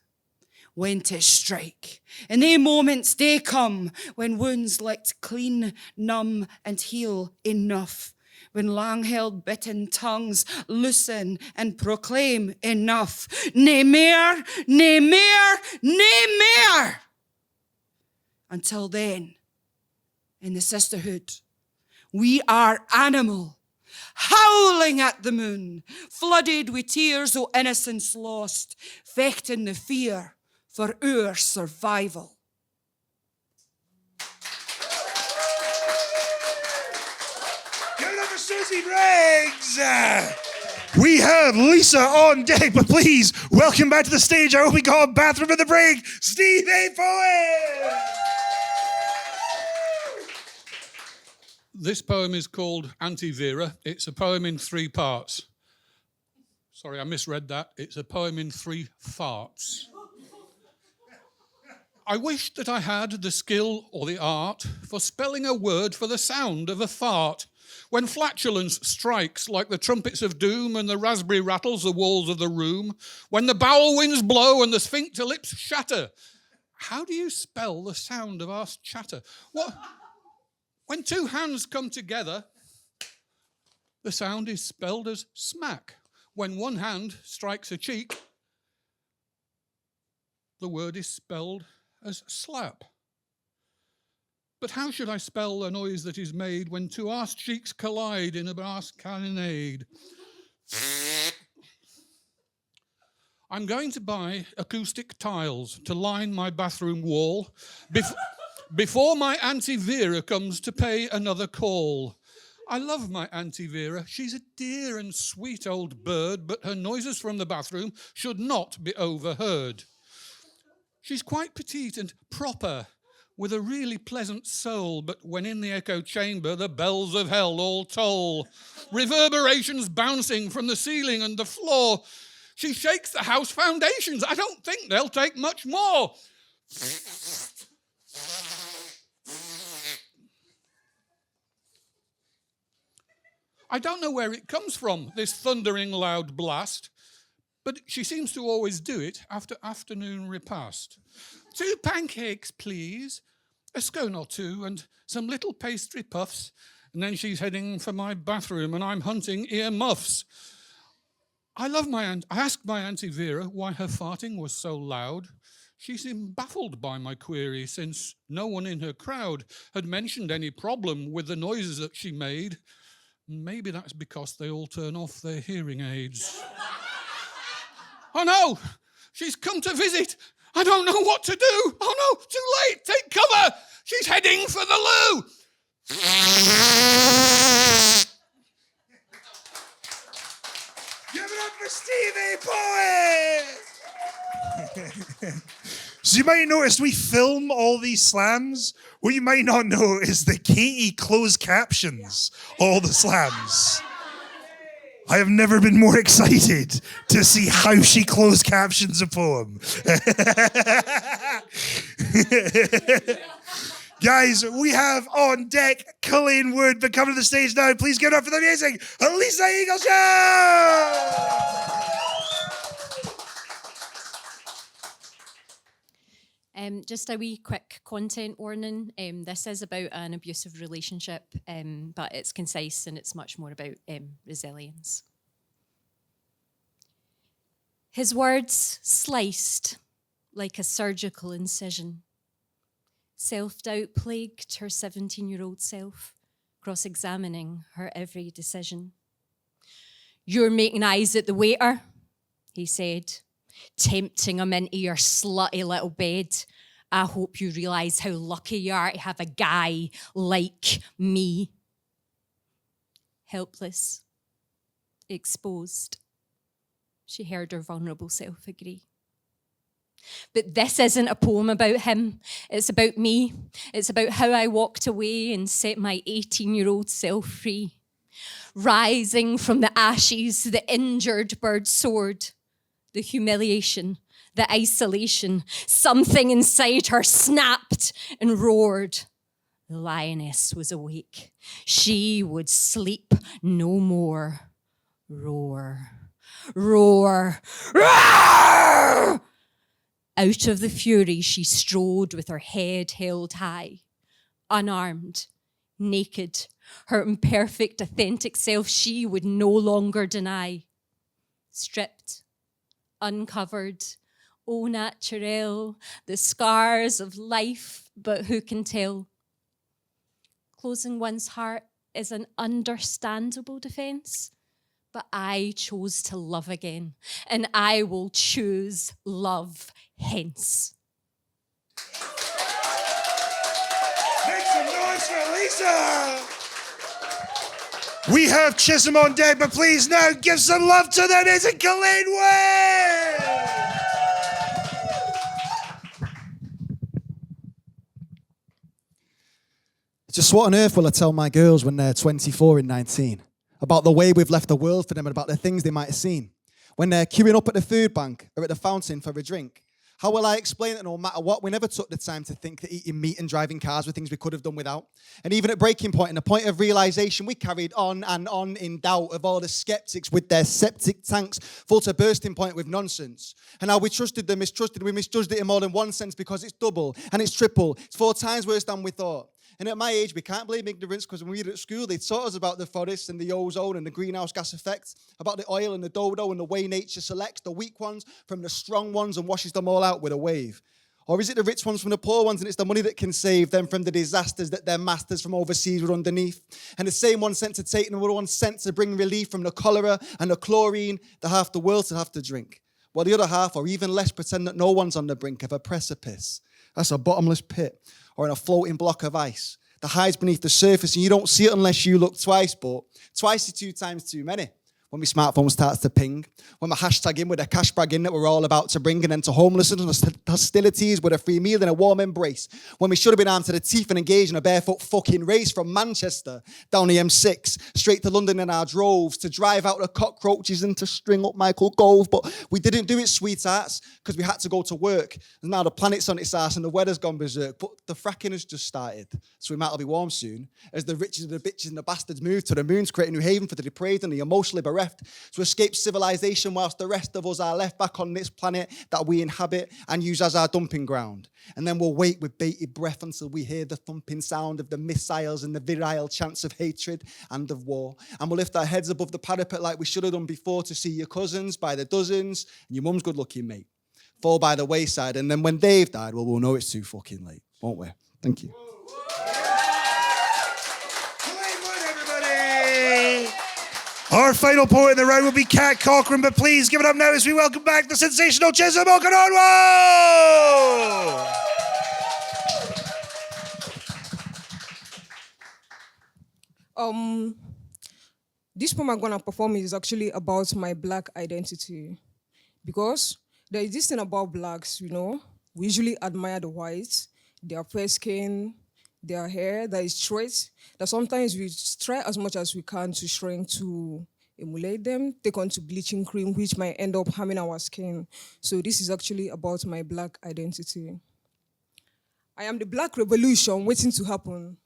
when to strike. And they moments, they come when wounds licked clean, numb and heal enough. When long-held bitten tongues loosen and proclaim enough. Nae more, nae more, nae more. Until then, in the sisterhood, we are animal, howling at the moon, flooded with tears o' innocence lost, fechting the fear for our survival. Give it up for Susie Briggs! We have Lisa on deck, but please, welcome back to the stage. I hope we got a bathroom in the break, Steve A. Poet! This poem is called Anti-Vera. It's a poem in 3 parts. Sorry, I misread that. It's a poem in 3 farts. I wish that I had the skill or the art for spelling a word for the sound of a fart. When flatulence strikes like the trumpets of doom and the raspberry rattles the walls of the room, when the bowel winds blow and the sphincter lips shatter. How do you spell the sound of our chatter? What? When 2 hands come together, the sound is spelled as smack. When 1 hand strikes a cheek, the word is spelled as slap. But how should I spell the noise that is made when 2 arse cheeks collide in a brass cannonade? I'm going to buy acoustic tiles to line my bathroom wall before my Auntie Vera comes to pay another call. I love my Auntie Vera. She's a dear and sweet old bird, but her noises from the bathroom should not be overheard. She's quite petite and proper, with a really pleasant soul, but when in the echo chamber, the bells of hell all toll. Reverberations bouncing from the ceiling and the floor. She shakes the house foundations. I don't think they'll take much more. I don't know where it comes from, this thundering loud blast, but she seems to always do it after afternoon repast. 2 pancakes, please, a scone or 2, and some little pastry puffs, and then she's heading for my bathroom, and I'm hunting ear muffs. I asked my Auntie Vera why her farting was so loud. She seemed baffled by my query, since no one in her crowd had mentioned any problem with the noises that she made. Maybe that's because they all turn off their hearing aids. Oh no, she's come to visit. I don't know what to do. Oh no, too late, take cover. She's heading for the loo. Give it up for Stevie Poet! So you might notice we film all these slams. What you might not know is that Katie closed captions all the slams. I have never been more excited to see how she closed captions a poem. Guys, we have on deck Colleen Wood, but coming to the stage now, please give it up for the amazing Lisa Eagle Show! Just a wee quick content warning. This is about an abusive relationship, but it's concise and it's much more about resilience. His words sliced like a surgical incision. Self-doubt plagued her 17-year-old self, cross-examining her every decision. "You're making eyes at the waiter," he said, "tempting him into your slutty little bed. I hope you realise how lucky you are to have a guy like me." Helpless, exposed, she heard her vulnerable self agree. But this isn't a poem about him. It's about me. It's about how I walked away and set my 18-year-old self free. Rising from the ashes, the injured bird soared. The humiliation, the isolation, something inside her snapped and roared. The lioness was awake. She would sleep no more. Roar, roar, roar! Out of the fury, she strode with her head held high, unarmed, naked, her imperfect, authentic self she would no longer deny. Stripped, uncovered, au naturel, the scars of life, but who can tell? Closing one's heart is an understandable defense, but I chose to love again, and I will choose love hence. Make some noise for Lisa! We have Chisholm on deck, but please now give some love to the amazing Elaine Way! Just what on earth will I tell my girls when they're 24 and 19? About the way we've left the world for them and about the things they might have seen. When they're queuing up at the food bank or at the fountain for a drink. How will I explain that no matter what, we never took the time to think that eating meat and driving cars were things we could have done without? And even at breaking point and the point of realization, we carried on and on in doubt of all the skeptics with their septic tanks full to bursting point with nonsense. And how we trusted them, we misjudged it in more than one sense because it's double and it's triple. It's 4 times worse than we thought. And at my age, we can't blame ignorance because when we were at school, they taught us about the forests and the ozone and the greenhouse gas effect, about the oil and the dodo and the way nature selects the weak ones from the strong ones and washes them all out with a wave. Or is it the rich ones from the poor ones and it's the money that can save them from the disasters that their masters from overseas were underneath? And the same ones sent to take and the ones sent to bring relief from the cholera and the chlorine that half the world should have to drink. While the other half, or even less, pretend that no one's on the brink of a precipice. That's a bottomless pit. Or in a floating block of ice that hides beneath the surface and you don't see it unless you look twice, but twice is 2 times too many. When my smartphone starts to ping, when my hashtag in with a cash bag in that we're all about to bring an end to homelessness and hostilities with a free meal and a warm embrace, when we should have been armed to the teeth and engaged in a barefoot fucking race from Manchester down the M6, straight to London in our droves, to drive out the cockroaches and to string up Michael Gove, but we didn't do it, sweethearts, because we had to go to work. And now the planet's on its ass and the weather's gone berserk, but the fracking has just started, so we might all be warm soon, as the riches of the bitches and the bastards move to the moon to create a new haven for the depraved and the emotionally bereft, to escape civilization whilst the rest of us are left back on this planet that we inhabit and use as our dumping ground. And then we'll wait with bated breath until we hear the thumping sound of the missiles and the virile chants of hatred and of war. And we'll lift our heads above the parapet like we should have done before to see your cousins by the dozens and your mum's good-looking mate fall by the wayside. And then when they've died, well, we'll know it's too fucking late, won't we? Thank you. Our final poet in the round will be Kat Cochran, but please give it up now as we welcome back the sensational Chisholm Okanonwo! This poem I'm gonna perform is actually about my Black identity, because there is this thing about Blacks, you know, we usually admire the whites, their fair skin, their hair that is straight, that sometimes we try as much as we can to shrink to emulate them, take on to bleaching cream, which might end up harming our skin. So this is actually about my Black identity. I am the Black revolution waiting to happen.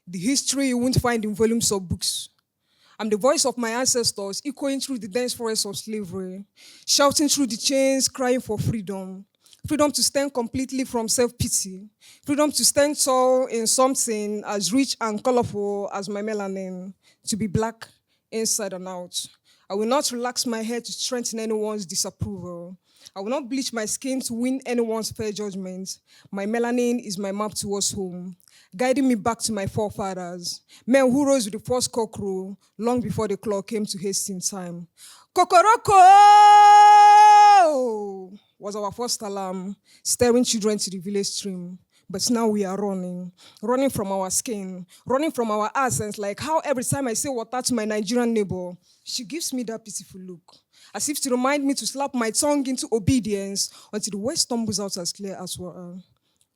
The history you won't find in volumes of books. I'm the voice of my ancestors, echoing through the dense forest of slavery, shouting through the chains, crying for freedom. Freedom to stand completely from self-pity. Freedom to stand tall in something as rich and colorful as my melanin. To be Black inside and out. I will not relax my head to strengthen anyone's disapproval. I will not bleach my skin to win anyone's fair judgment. My melanin is my map towards home, guiding me back to my forefathers, men who rose with the first cockcrow long before the clock came to haste in time. Kokoroko was our first alarm, staring children to the village stream. But now we are running from our skin, running from our accents, like how every time I say water to my Nigerian neighbor, she gives me that pitiful look, as if to remind me to slap my tongue into obedience until the word stumbles out as clear as water.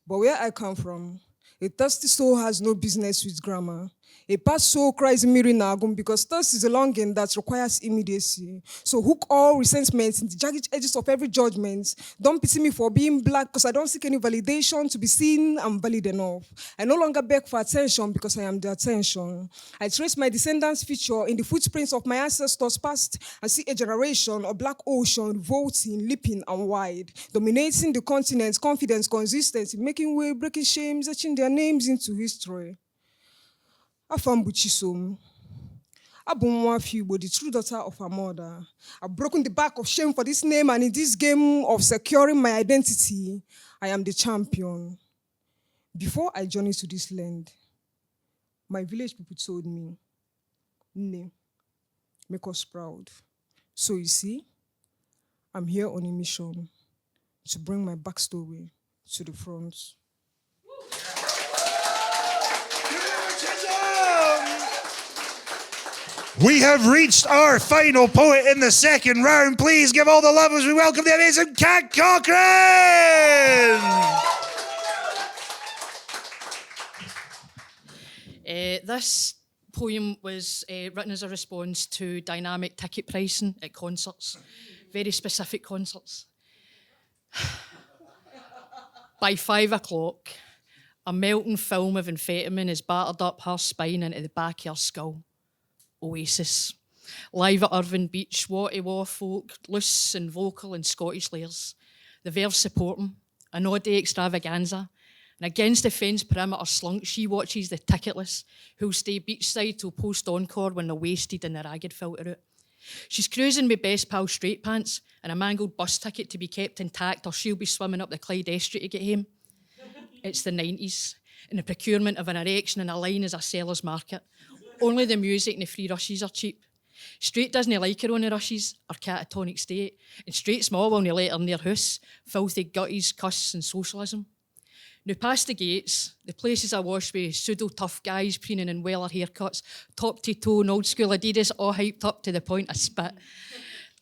But where I come from, a thirsty soul has no business with grammar. A past soul cries Miri Nagum because thirst is a longing that requires immediacy. So hook all resentments in the jagged edges of every judgment. Don't pity me for being black because I don't seek any validation to be seen I'm valid enough. I no longer beg for attention because I am the attention. I trace my descendants' future in the footprints of my ancestors past and see a generation of black ocean revolting, leaping and wide, dominating the continent, confidence, consistency, making way, breaking shames, etching their names into history. Afambuchisom. Abumwafibo, the true daughter of her mother. I've broken the back of shame for this name, and in this game of securing my identity, I am the champion. Before I journeyed to this land, my village people told me, "Ne, make us proud." So you see, I'm here on a mission to bring my backstory to the front. We have reached our final poet in the second round. Please give all the love as we welcome the amazing Kat Cochran. This poem was written as a response to dynamic ticket pricing at concerts, very specific concerts. By 5 o'clock, a melting film of amphetamine has battered up her spine into the back of her skull. Oasis. Live at Irvine Beach, Watty-Waw folk, loose and vocal in Scottish layers. The verse support 'em, an all-day extravaganza. And against the fence perimeter slunk, she watches the ticketless, who'll stay beachside till post-encore when they're wasted and the ragged filter out. She's cruising with best pal straight pants and a mangled bus ticket to be kept intact, or she'll be swimming up the Clyde estuary to get home. It's the 90s, and the procurement of an erection in a line is a seller's market. Only the music and the free rushes are cheap. Straight doesn't like her on the rushes, or catatonic state, and straight small won't let her in their house, filthy gutties, cuss and socialism. Now past the gates, the places I wash with pseudo-tough guys preening in weller haircuts, top to toe and old school Adidas, all hyped up to the point of spit.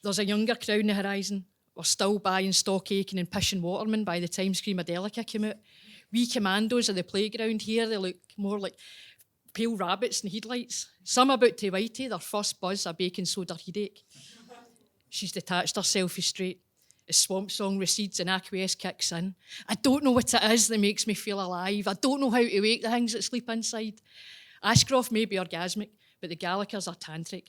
There's a younger crowd on the horizon. We're still buying stock aching and pishing Waterman by the time Screamadelica came out. We commandos of the playground here, they look more like pale rabbits and headlights. Some about to whitey, their first buzz a baking soda headache. She's detached herself straight. As Swamp Song recedes and acquiesce kicks in. I don't know what it is that makes me feel alive. I don't know how to wake the things that sleep inside. Ashcroft may be orgasmic, but the Gallicers are tantric.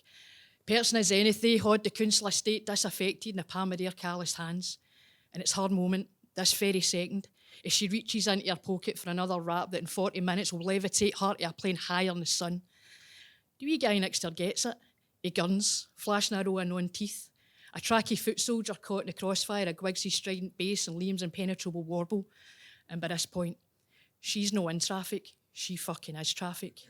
Person is anything, had the counsellor state disaffected in the palm of their calloused hands. And it's her moment, this very second, as she reaches into her pocket for another rap that in 40 minutes will levitate her to a plane higher in the sun. The wee guy next to her gets it. He guns, flashing arrow and on teeth. A tracky foot soldier caught in the crossfire of Gwigsy's strident bass and Liam's impenetrable warble. And by this point, she's no in traffic, she fucking is traffic.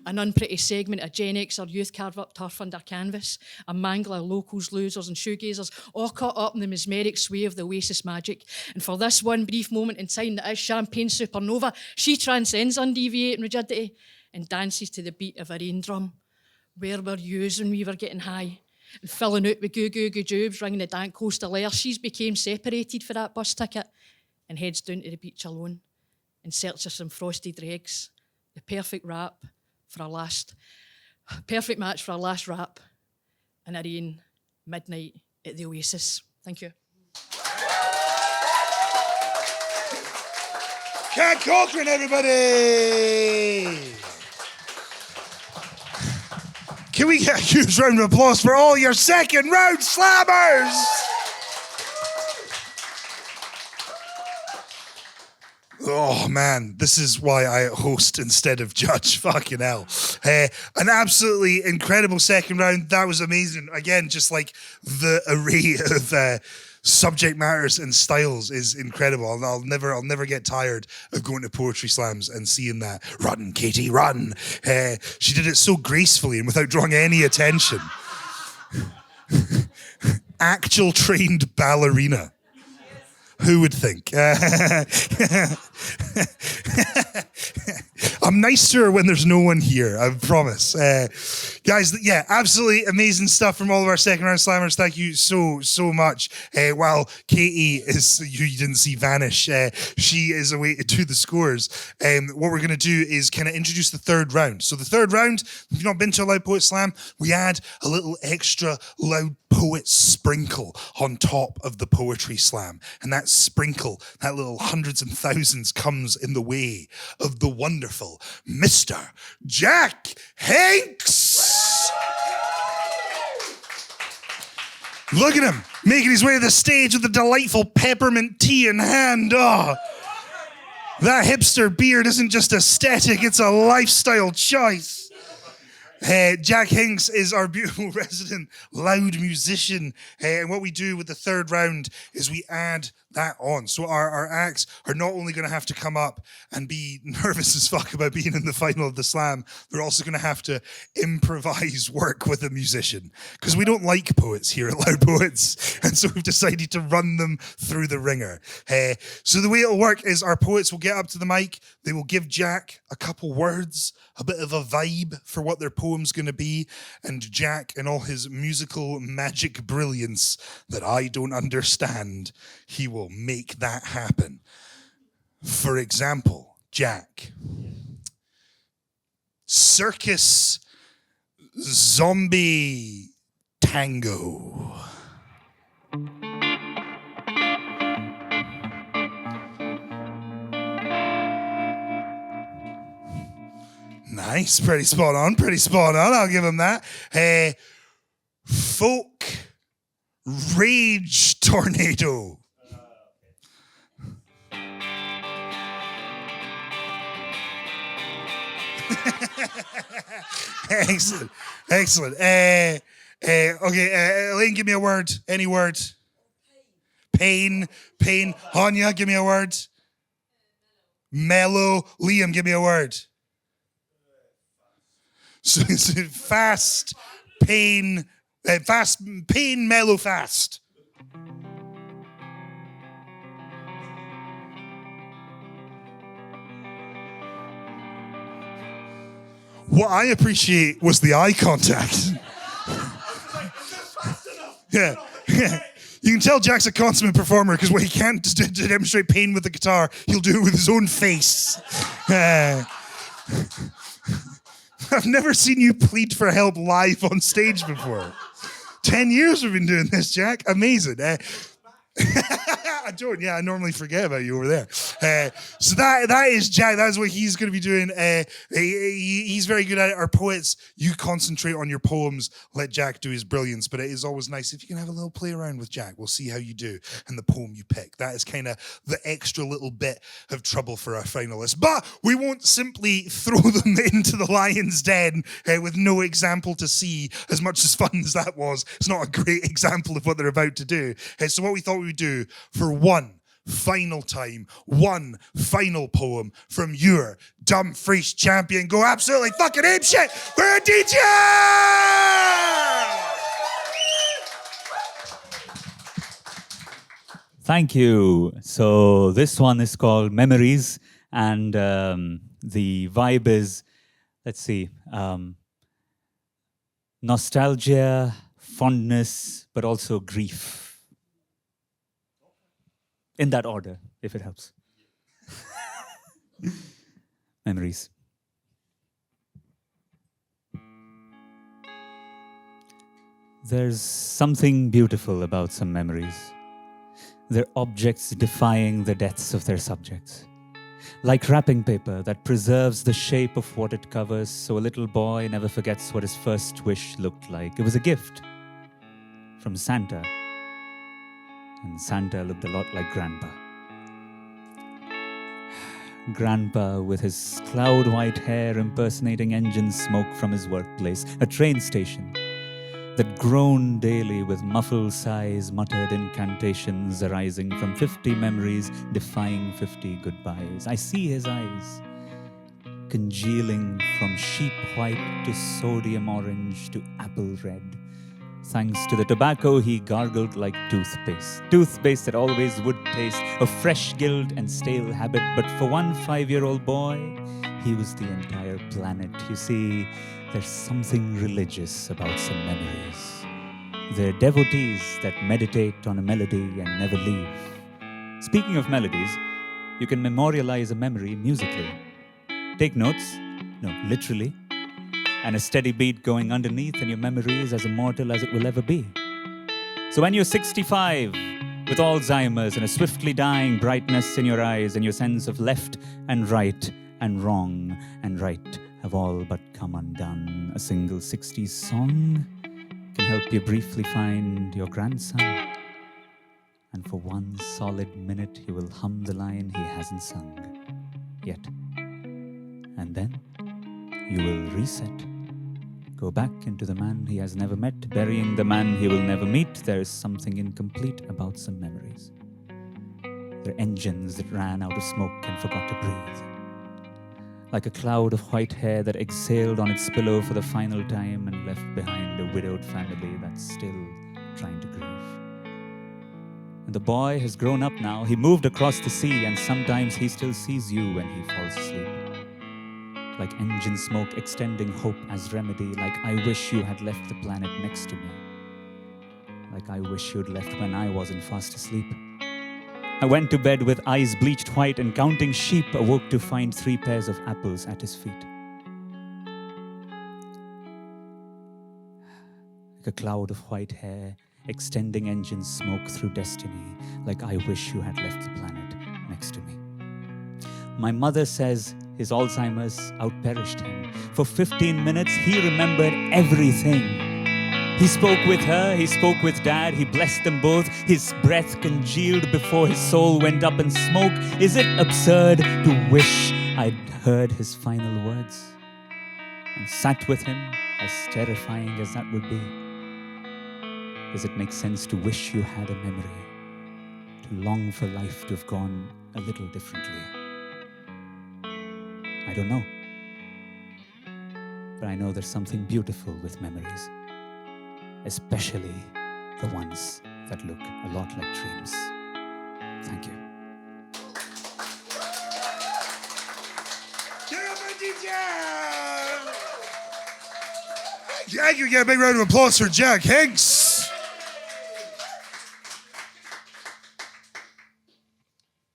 An unpretty segment of Gen Xer youth carve up turf under canvas, a mangle of locals, losers and shoegazers, all caught up in the mesmeric sway of the Oasis magic. And for this one brief moment in time that is champagne supernova, she transcends undeviating rigidity and dances to the beat of a rain drum. Where were yous when we were getting high? And filling out with goo-goo goo-joobs, ringing the dank coastal air, she's became separated for that bus ticket and heads down to the beach alone in search of some frosty dregs. The perfect match for our last rap in a rain midnight at the Oasis. Thank you. Kat Cochran, everybody! Can we get a huge round of applause for all your second round slammers? Oh man, this is why I host instead of judge. Fucking hell. An absolutely incredible second round. That was amazing. Again, just like the array of subject matters and styles is incredible. And I'll never get tired of going to poetry slams and seeing that. Run, Katie, run. She did it so gracefully and without drawing any attention. Actual trained ballerina. Who would think? I'm nice to her when there's no one here, I promise. Guys, yeah, absolutely amazing stuff from all of our second round slammers. Thank you so much. While Katie is, you didn't see vanish, she is away to the scores. What we're going to do is kind of introduce the third round. So the third round, if you've not been to a Loud Poet Slam, we add a little extra Loud Poet sprinkle on top of the poetry slam. And that sprinkle, that little hundreds and thousands, comes in the way of the wonderful Mr. Jack Hanks. Look at him, making his way to the stage with the delightful peppermint tea in hand. Oh, that hipster beard isn't just aesthetic, it's a lifestyle choice. Jack Hanks is our beautiful resident loud musician. And what we do with the third round is we add that on. So our acts are not only going to have to come up and be nervous as fuck about being in the final of the slam, they're also going to have to improvise work with a musician. Because we don't like poets here at Loud Poets. And so we've decided to run them through the ringer. So the way it'll work is our poets will get up to the mic. They will give Jack a couple words, a bit of a vibe for what their poem's going to be. And Jack, in all his musical magic brilliance that I don't understand, he will make that happen. For example, Jack. Circus Zombie Tango. Nice, pretty spot on, I'll give him that. Folk Rage Tornado. Excellent. Okay, Elaine, give me a word. Any word. Pain. Áine, give me a word. Mellow. Liam, give me a word. So fast, pain, mellow, fast. What I appreciate was the eye contact. Yeah. You can tell Jack's a consummate performer because when he can't demonstrate pain with the guitar, he'll do it with his own face. I've never seen you plead for help live on stage before. 10 years we've been doing this, Jack. Amazing. I don't. Yeah, I normally forget about you over there. So that is Jack. That is what he's going to be doing. He's very good at it. Our poets, you concentrate on your poems. Let Jack do his brilliance. But it is always nice if you can have a little play around with Jack. We'll see how you do and the poem you pick. That is kind of the extra little bit of trouble for our finalists. But we won't simply throw them into the lion's den with no example to see. As much as fun as that was, it's not a great example of what they're about to do. So what we thought we would do for one final time, one final poem from your Dumfries champion. Go absolutely fucking apeshit for Aditya! Thank you. So this one is called Memories, and the vibe is, let's see, nostalgia, fondness, but also grief. In that order, if it helps. Memories. There's something beautiful about some memories. They're objects defying the deaths of their subjects. Like wrapping paper that preserves the shape of what it covers, so a little boy never forgets what his first wish looked like. It was a gift from Santa. And Santa looked a lot like Grandpa. Grandpa with his cloud-white hair impersonating engine smoke from his workplace, a train station. that groan daily with muffled sighs, muttered incantations arising from 50 memories, defying 50 goodbyes. I see his eyes, congealing from sheep white to sodium orange to apple red. Thanks to the tobacco, he gargled like toothpaste. Toothpaste that always would taste of fresh guilt and stale habit, but for one 5-year-old boy, he was the entire planet. You see, there's something religious about some memories. They're devotees that meditate on a melody and never leave. Speaking of melodies, you can memorialize a memory musically. Take notes, no, literally, and a steady beat going underneath, and your memory is as immortal as it will ever be. So when you're 65, with Alzheimer's and a swiftly dying brightness in your eyes, and your sense of left and right and wrong and right have all but come undone, a single 60s song can help you briefly find your grandson. And for one solid minute, you will hum the line he hasn't sung yet. And then you will reset. Go back into the man he has never met, burying the man he will never meet. There is something incomplete about some memories. They're engines that ran out of smoke and forgot to breathe. Like a cloud of white hair that exhaled on its pillow for the final time and left behind a widowed family that's still trying to grieve. And the boy has grown up now. He moved across the sea, and sometimes he still sees you when he falls asleep. Like engine smoke extending hope as remedy, like I wish you had left the planet next to me. Like I wish you'd left when I wasn't fast asleep. I went to bed with eyes bleached white and counting sheep, awoke to find 3 pairs of apples at his feet. Like a cloud of white hair, extending engine smoke through destiny, like I wish you had left the planet next to me. My mother says his Alzheimer's outperished him. For 15 minutes, he remembered everything. He spoke with her, he spoke with Dad, he blessed them both. His breath congealed before his soul went up in smoke. Is it absurd to wish I'd heard his final words and sat with him, as terrifying as that would be? Does it make sense to wish you had a memory, to long for life to have gone a little differently? I don't know. But I know there's something beautiful with memories, especially the ones that look a lot like dreams. Thank you. Yeah, you get a big round of applause for Jack Higgs.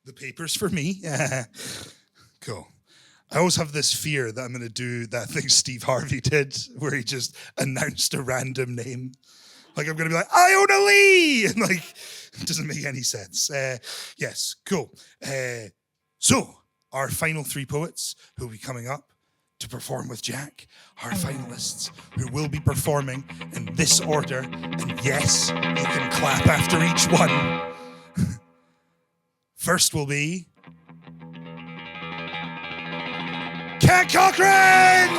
The paper's for me. Cool. I always have this fear that I'm going to do that thing Steve Harvey did, where he just announced a random name. Like, I'm going to be like, Iona Lee! And, like, it doesn't make any sense. Yes, cool. So, our final 3 poets who will be coming up to perform with Jack, our finalists who will be performing in this order. And yes, you can clap after each one. First will be Cat Cochran!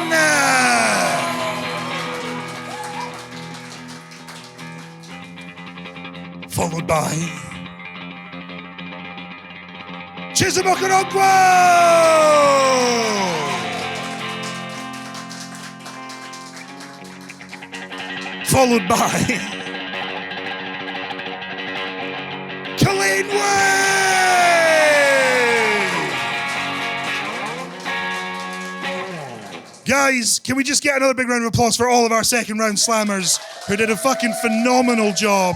Followed by Chizumokurogwo! Followed by Elaine Guys, can we just get another big round of applause for all of our second round slammers who did a fucking phenomenal job.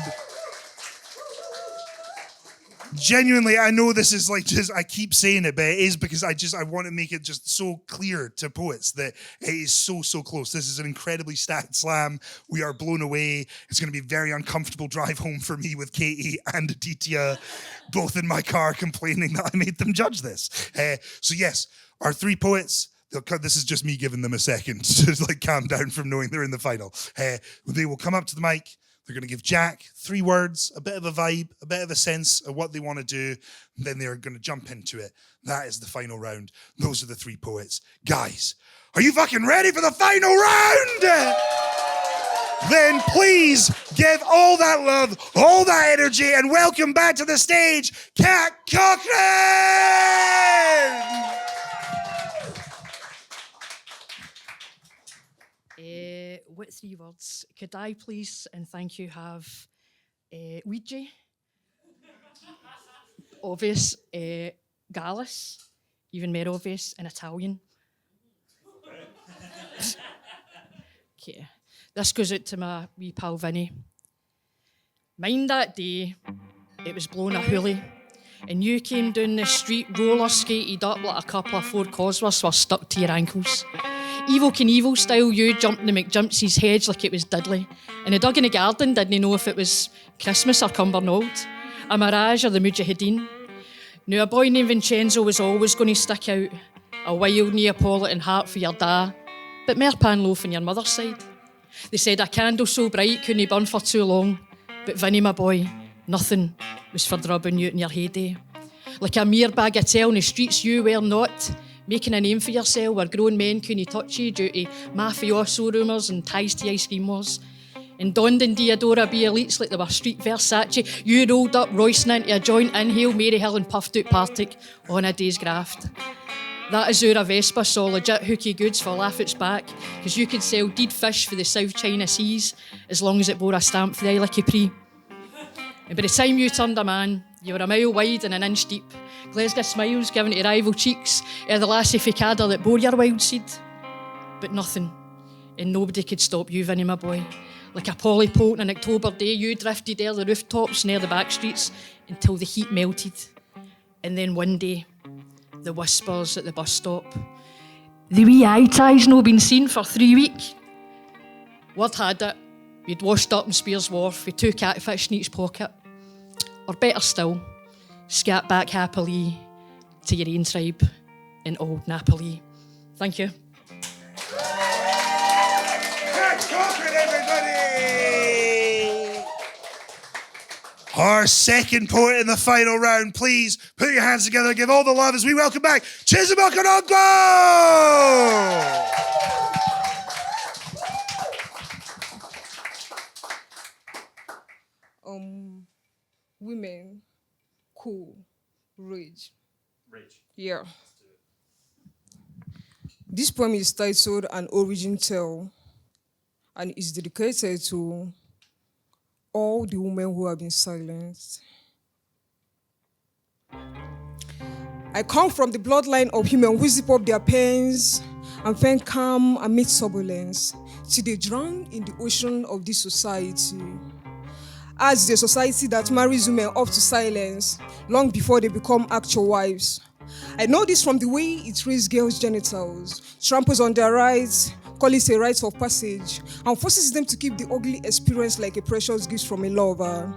Genuinely, I know this is like just, I keep saying it, but it is because I want to make it just so clear to poets that it is so close. This is an incredibly stacked slam. We are blown away. It's going to be a very uncomfortable drive home for me with Katie and Aditya, both in my car complaining that I made them judge this. So yes, our 3 poets, this is just me giving them a second to like calm down from knowing they're in the final. They will come up to the mic. They're going to give Jack 3 words, a bit of a vibe, a bit of a sense of what they want to do. And then they're going to jump into it. That is the final round. Those are the 3 poets. Guys, are you fucking ready for the final round? then please give all that love, all that energy, and welcome back to the stage, Kat Cochran! What 3 words? Could I please, and thank you, have Ouija, obvious, Gallus, even more obvious, in Italian. Okay, this goes out to my wee pal Vinny. Mind that day, it was blowing a hoolie, and you came down the street roller skated up like a couple of Ford Cosworths were stuck to your ankles. Evil Knievel style, you jumped in the McJumpsy's hedge like it was Dudley, and the dog in the garden didn't know if it was Christmas or Cumbernauld, a Mirage or the Mujahideen. Now, a boy named Vincenzo was always going to stick out, a wild Neapolitan heart for your dad, but more pan loaf on your mother's side. They said a candle so bright couldn't burn for too long, but Vinny, my boy, nothing was for drubbing you in your heyday. Like a mere bagatelle in the streets you were not, making a name for yourself where grown men couldn't touch you due to mafioso rumours and ties to ice cream wars. And donned in Diodora B elites like they were street Versace, you rolled up roicing into a joint, inhale Mary Hill and puffed out Partick on a day's graft. That Azura Vespa saw legit hooky goods for laugh its back, because you could sell dead fish for the South China Seas as long as it bore a stamp for the Isle of Capri. And by the time you turned a man, you were a mile wide and an inch deep, Glasgow smiles given to rival cheeks, the lassie ficada that bore your wild seed. But nothing, and nobody could stop you, Vinny, my boy. Like a Polly Poult on an October day, you drifted there the rooftops near the back streets until the heat melted. And then one day, the whispers at the bus stop. The wee eye tie's no been seen for 3 weeks. Word had it, you'd washed up in Spears Wharf with 2 catfish in each pocket. Or better still, scat back happily to your own tribe in old Napoli. Thank you. Kat Cochran, everybody! Our second poet in the final round, please put your hands together and give all the love as we welcome back Chizuba Konongo! Women, cool, rage. Yeah. This poem is titled An Origin Tale and is dedicated to all the women who have been silenced. I come from the bloodline of human who zip up their pains and find calm amid turbulence till they drown in the ocean of this society. As the society that marries women off to silence long before they become actual wives. I know this from the way it raises girls' genitals, tramples on their rights, call it a rite of passage, and forces them to keep the ugly experience like a precious gift from a lover.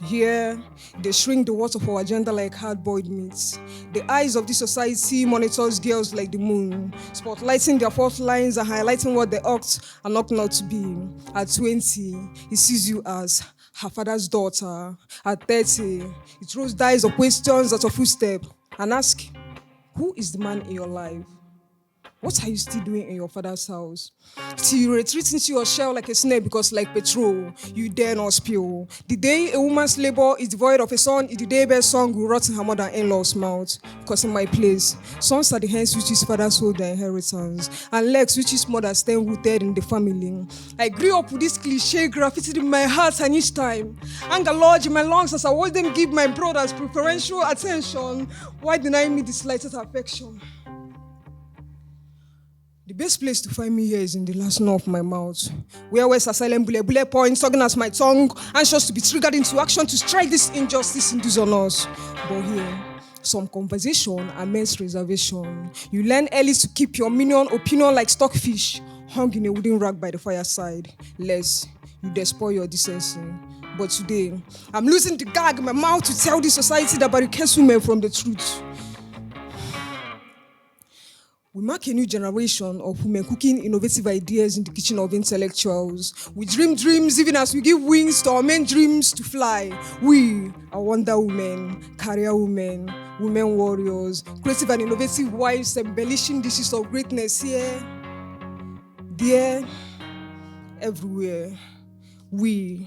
Here, they shrink the words of our agenda like hard-boiled meats. The eyes of this society monitors girls like the moon, spotlighting their fault lines and highlighting what they ought and ought not to be. At 20, he sees you as her father's daughter. At 30, he throws dice of questions at your footstep and asks, who is the man in your life? What are you still doing in your father's house? Till you retreat into your shell like a snake because like petrol, you dare not spill. The day a woman's labor is devoid of a son is the day best song will rot in her mother-in-law's mouth. Because in my place, sons are the hands which his fathers hold their inheritance, and legs which his mother stand rooted in the family. I grew up with this cliche graffiti in my heart and each time. Anger lodged in my lungs as I watched them give my brothers preferential attention while denying me the slightest affection. The best place to find me here is in the last note of my mouth, where words are silent bullet points, tugging at my tongue, anxious to be triggered into action to strike this injustice induced on us. But here, some conversation amends reservation. You learn early to keep your opinion like stockfish, hung in a wooden rack by the fireside. Lest you despoil your decency. But today, I'm losing the gag in my mouth to tell this society that barricades women from the truth. We mark a new generation of women cooking innovative ideas in the kitchen of intellectuals. We dream dreams even as we give wings to our men dreams to fly. We are Wonder Women, career women, women warriors, creative and innovative wives embellishing dishes of greatness here, there, everywhere. We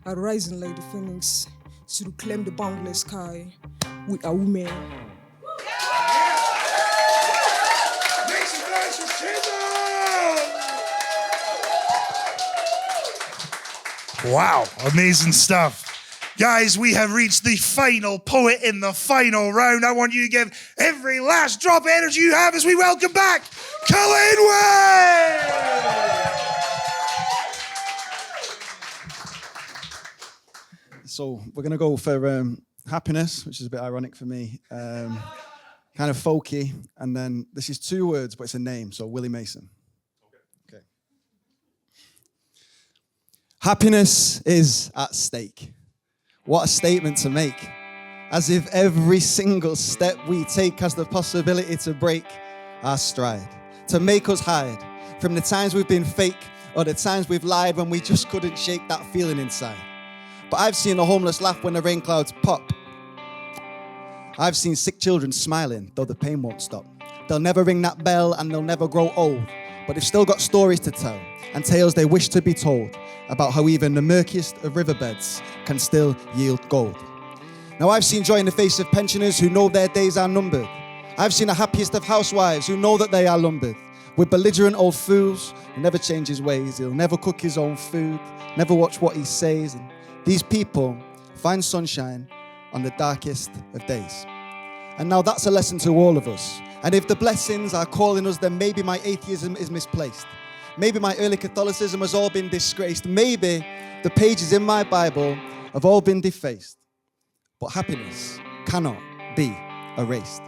are rising like the phoenix to reclaim the boundless sky. We are women. Make some noise for Chisholm! Wow, amazing stuff. Guys, we have reached the final poet in the final round. I want you to give every last drop of energy you have as we welcome back Elaine Way! So we're going to go for happiness, which is a bit ironic for me. Kind of folky. And then this is 2 words, but it's a name. So Willie Mason. Okay. Happiness is at stake. What a statement to make. As if every single step we take has the possibility to break our stride, to make us hide from the times we've been fake or the times we've lied when we just couldn't shake that feeling inside. But I've seen the homeless laugh when the rain clouds pop. I've seen sick children smiling, though the pain won't stop. They'll never ring that bell and they'll never grow old, but they've still got stories to tell and tales they wish to be told about how even the murkiest of riverbeds can still yield gold. Now I've seen joy in the face of pensioners who know their days are numbered. I've seen the happiest of housewives who know that they are lumbered with belligerent old fools who never change his ways. He'll never cook his own food, never watch what he says. And these people find sunshine on the darkest of days. And now that's a lesson to all of us. And if the blessings are calling us, then maybe my atheism is misplaced. Maybe my early Catholicism has all been disgraced. Maybe the pages in my Bible have all been defaced. But happiness cannot be erased.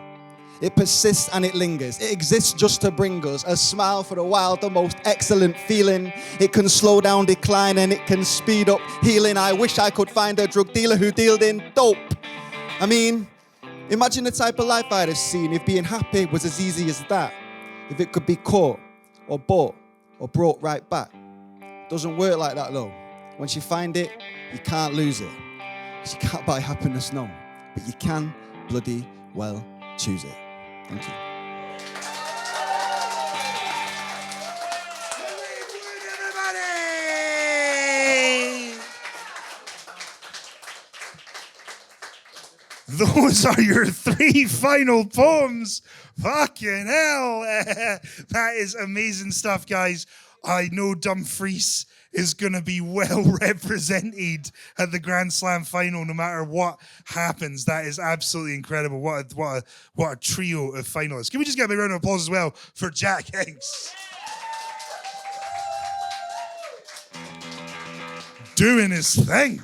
It persists and it lingers. It exists just to bring us a smile for a while, the most excellent feeling. It can slow down decline and it can speed up healing. I wish I could find a drug dealer who dealed in dope. I mean, imagine the type of life I'd have seen if being happy was as easy as that. If it could be caught or bought or brought right back. Doesn't work like that though. Once you find it, you can't lose it. You can't buy happiness, no. But you can bloody well choose it. Thank you. Those are your 3 final poems. Fucking hell. That is amazing stuff, guys. I know Dumfries is going to be well represented at the Grand Slam final no matter what happens. That is absolutely incredible. What a trio of finalists. Can we just get a big round of applause as well for Jack Hinks? Doing his thing.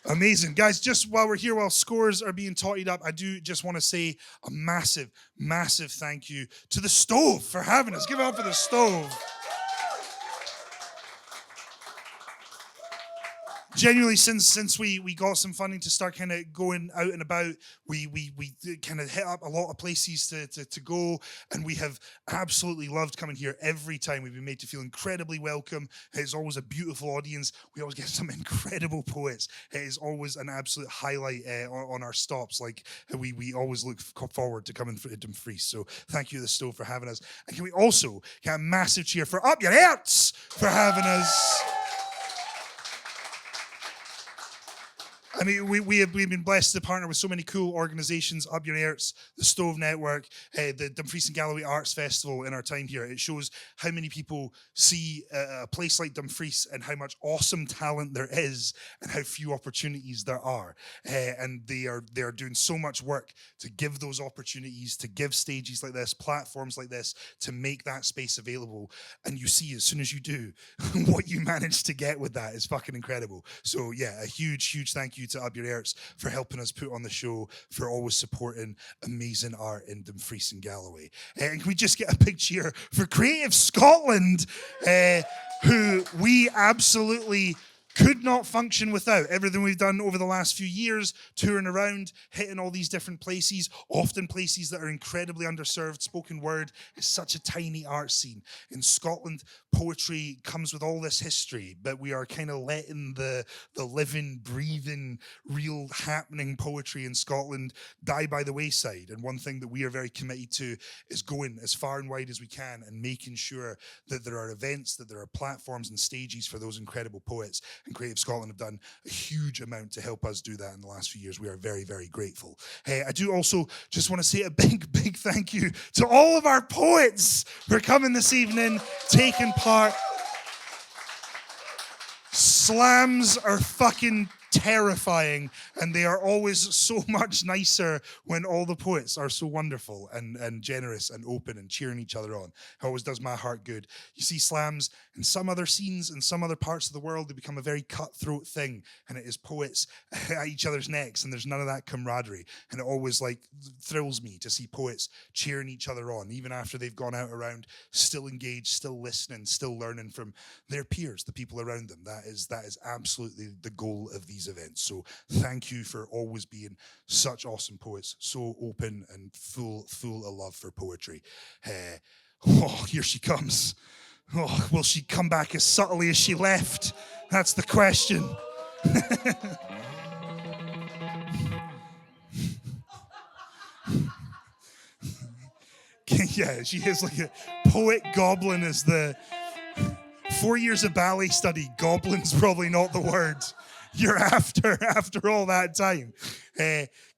Amazing. Guys, just while we're here, while scores are being totted up, I do just want to say a massive, massive thank you to the Stove for having us. Give it up for the Stove. Genuinely, since we got some funding to start kind of going out and about, we kind of hit up a lot of places to go, and we have absolutely loved coming here every time. We've been made to feel incredibly welcome. It's always a beautiful audience. We always get some incredible poets. It is always an absolute highlight on our stops. Like we always look forward to coming to Dumfries. So thank you to the Stove for having us. And can we also get a massive cheer for Up Yer Airts for having us? I mean, we've been blessed to partner with so many cool organizations, Up Yer Airts, the Stove Network, the Dumfries and Galloway Arts Festival in our time here. It shows how many people see a place like Dumfries and how much awesome talent there is and how few opportunities there are. And they are doing so much work to give those opportunities, to give stages like this, platforms like this, to make that space available. And you see, as soon as you do, what you manage to get with that is fucking incredible. So yeah, a huge, huge thank you to Up Yer Airts for helping us put on the show, for always supporting amazing art in Dumfries and Galloway. And can we just get a big cheer for Creative Scotland, who we absolutely could not function without. Everything we've done over the last few years, touring around, hitting all these different places, often places that are incredibly underserved. Spoken word is such a tiny art scene. In Scotland, poetry comes with all this history, but we are kind of letting the living, breathing, real happening poetry in Scotland die by the wayside. And one thing that we are very committed to is going as far and wide as we can and making sure that there are events, that there are platforms and stages for those incredible poets. And Creative Scotland have done a huge amount to help us do that in the last few years. We are very, very grateful. I do also just want to say a big, big thank you to all of our poets for coming this evening, taking part. Slams are fucking terrifying, and they are always so much nicer when all the poets are so wonderful and generous and open and cheering each other on. It always does my heart good. You see slams in some other scenes, in some other parts of the world, they become a very cutthroat thing, and it is poets at each other's necks, and there's none of that camaraderie. And it always thrills me to see poets cheering each other on, even after they've gone out around, still engaged, still listening, still learning from their peers, the people around them. That is absolutely the goal of these events. So thank you for always being such awesome poets, so open and full of love for poetry. Here she comes. Oh, will she come back as subtly as she left? That's the question. Yeah, she is like a poet goblin. Is the 4 years of ballet study. Goblin's probably not the word you're after all that time.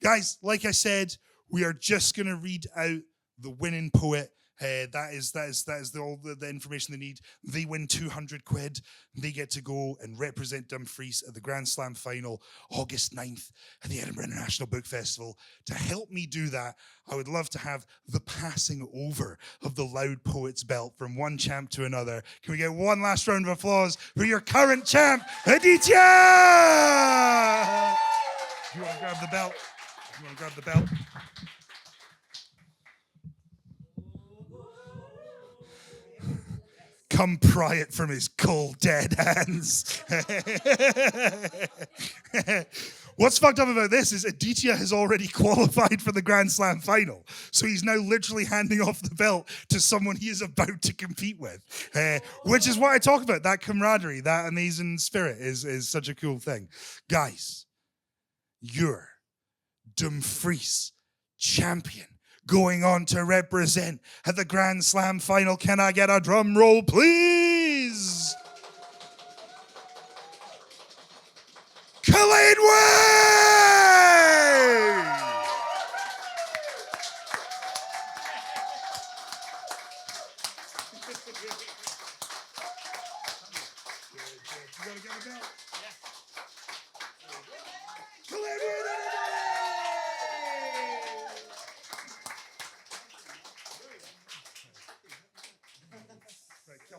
Guys, like I said, we are just going to read out the winning poet. That is all the information they need. They win 200 quid. They get to go and represent Dumfries at the Grand Slam final, August 9th at the Edinburgh International Book Festival. To help me do that, I would love to have the passing over of the Loud Poets belt from one champ to another. Can we get one last round of applause for your current champ, Aditya? You want to grab the belt? You want to grab the belt? Come pry it from his cold, dead hands. What's fucked up about this is Aditya has already qualified for the Grand Slam final. So he's now literally handing off the belt to someone he is about to compete with. Which is what I talk about. That camaraderie, that amazing spirit is such a cool thing. Guys, you're Dumfries champion, going on to represent at the Grand Slam final. Can I get a drum roll, please? Elaine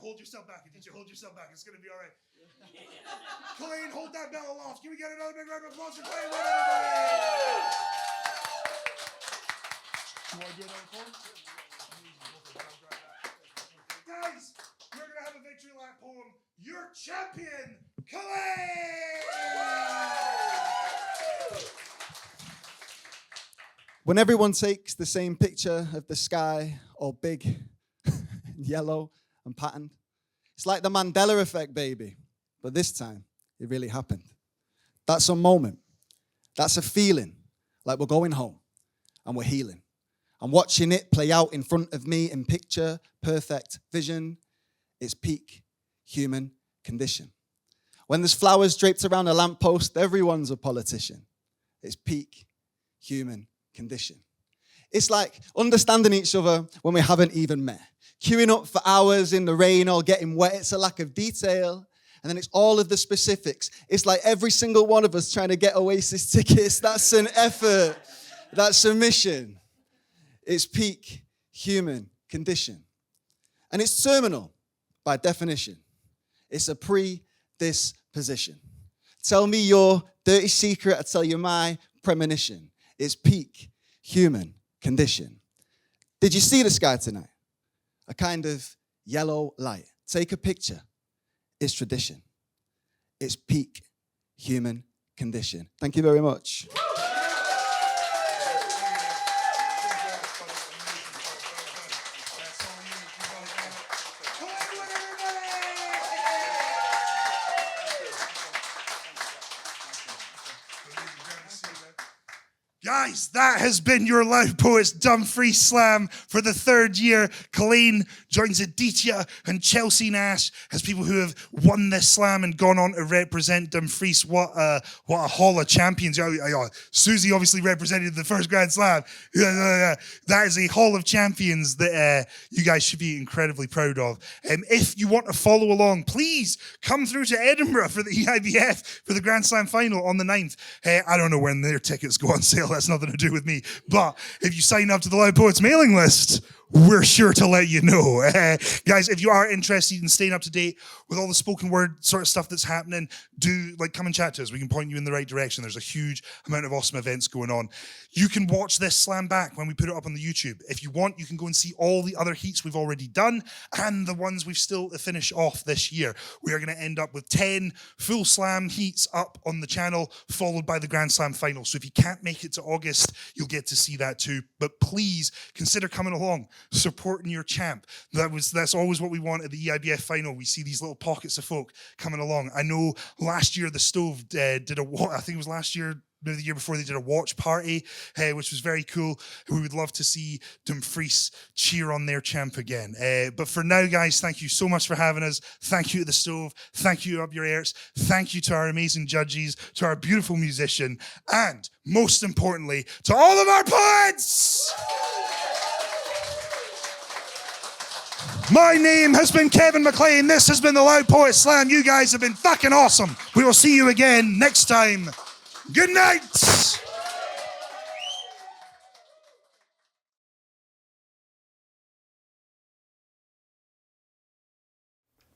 Hold yourself back, Aditya. Hold yourself back. It's going to be all right. Colleen, hold that bell aloft. Can we get another big round of applause for Colleen? You want to do another poem? Guys, we're going to have a victory lap poem. Your champion, Colleen! When everyone takes the same picture of the sky, all big, yellow, and patterned, it's like the Mandela effect, baby. But this time, it really happened. That's a moment. That's a feeling, like we're going home and we're healing. I'm watching it play out in front of me in picture, perfect vision. It's peak human condition. When there's flowers draped around a lamppost, everyone's a politician. It's peak human condition. It's like understanding each other when we haven't even met. Queuing up for hours in the rain or getting wet. It's a lack of detail. And then it's all of the specifics. It's like every single one of us trying to get Oasis tickets. That's an effort. That's a mission. It's peak human condition. And it's terminal by definition. It's a predisposition. Tell me your dirty secret, I tell you my premonition. It's peak human condition. Did you see the sky tonight? A kind of yellow light. Take a picture. It's tradition. its peak human condition. Thank you very much. Guys, that has been your Loud Poets Dumfries Slam for the third year. Elaine joins Aditya and Chelsea Nash as people who have won this slam and gone on to represent Dumfries. What a hall of champions. Susie obviously represented the first Grand Slam. That is a hall of champions that you guys should be incredibly proud of. If you want to follow along, please come through to Edinburgh for the EIBF for the Grand Slam final on the 9th. I don't know when their tickets go on sale. That's nothing to do with me. But if you sign up to the Loud Poets mailing list, we're sure to let you know. Guys, if you are interested in staying up to date with all the spoken word sort of stuff that's happening, do come and chat to us. We can point you in the right direction. There's a huge amount of awesome events going on. You can watch this slam back when we put it up on the YouTube. If you want, you can go and see all the other heats we've already done and the ones we've still to finish off this year. We are going to end up with 10 full slam heats up on the channel, followed by the Grand Slam final. So if you can't make it to August, you'll get to see that too. But please consider coming along, supporting your champ. That's always what we want at the EIBF final. We see these little pockets of folk coming along. I know last year the Stove did I think it was last year, maybe the year before, they did a watch party, which was very cool. We would love to see Dumfries cheer on their champ again. But for now, guys, thank you so much for having us. Thank you to the Stove. Thank you to Up Yer Airts. Thank you to our amazing judges, to our beautiful musician, and most importantly, to all of our poets! My name has been Kevin Mclean. This has been the Loud Poets Slam. You guys have been fucking awesome. We will see you again next time. Good night.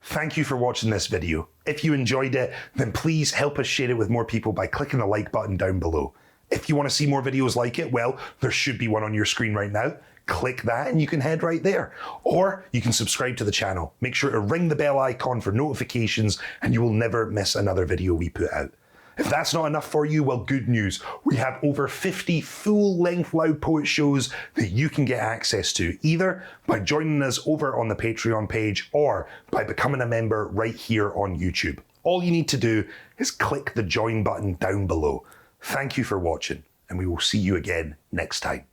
Thank you for watching this video. If you enjoyed it, then please help us share it with more people by clicking the like button down below. If you want to see more videos like it, well, there should be one on your screen right now. Click that and you can head right there. Or you can subscribe to the channel. Make sure to ring the bell icon for notifications and you will never miss another video we put out. If that's not enough for you, well, good news. We have over 50 full-length Loud Poet shows that you can get access to, either by joining us over on the Patreon page or by becoming a member right here on YouTube. All you need to do is click the join button down below. Thank you for watching, and we will see you again next time.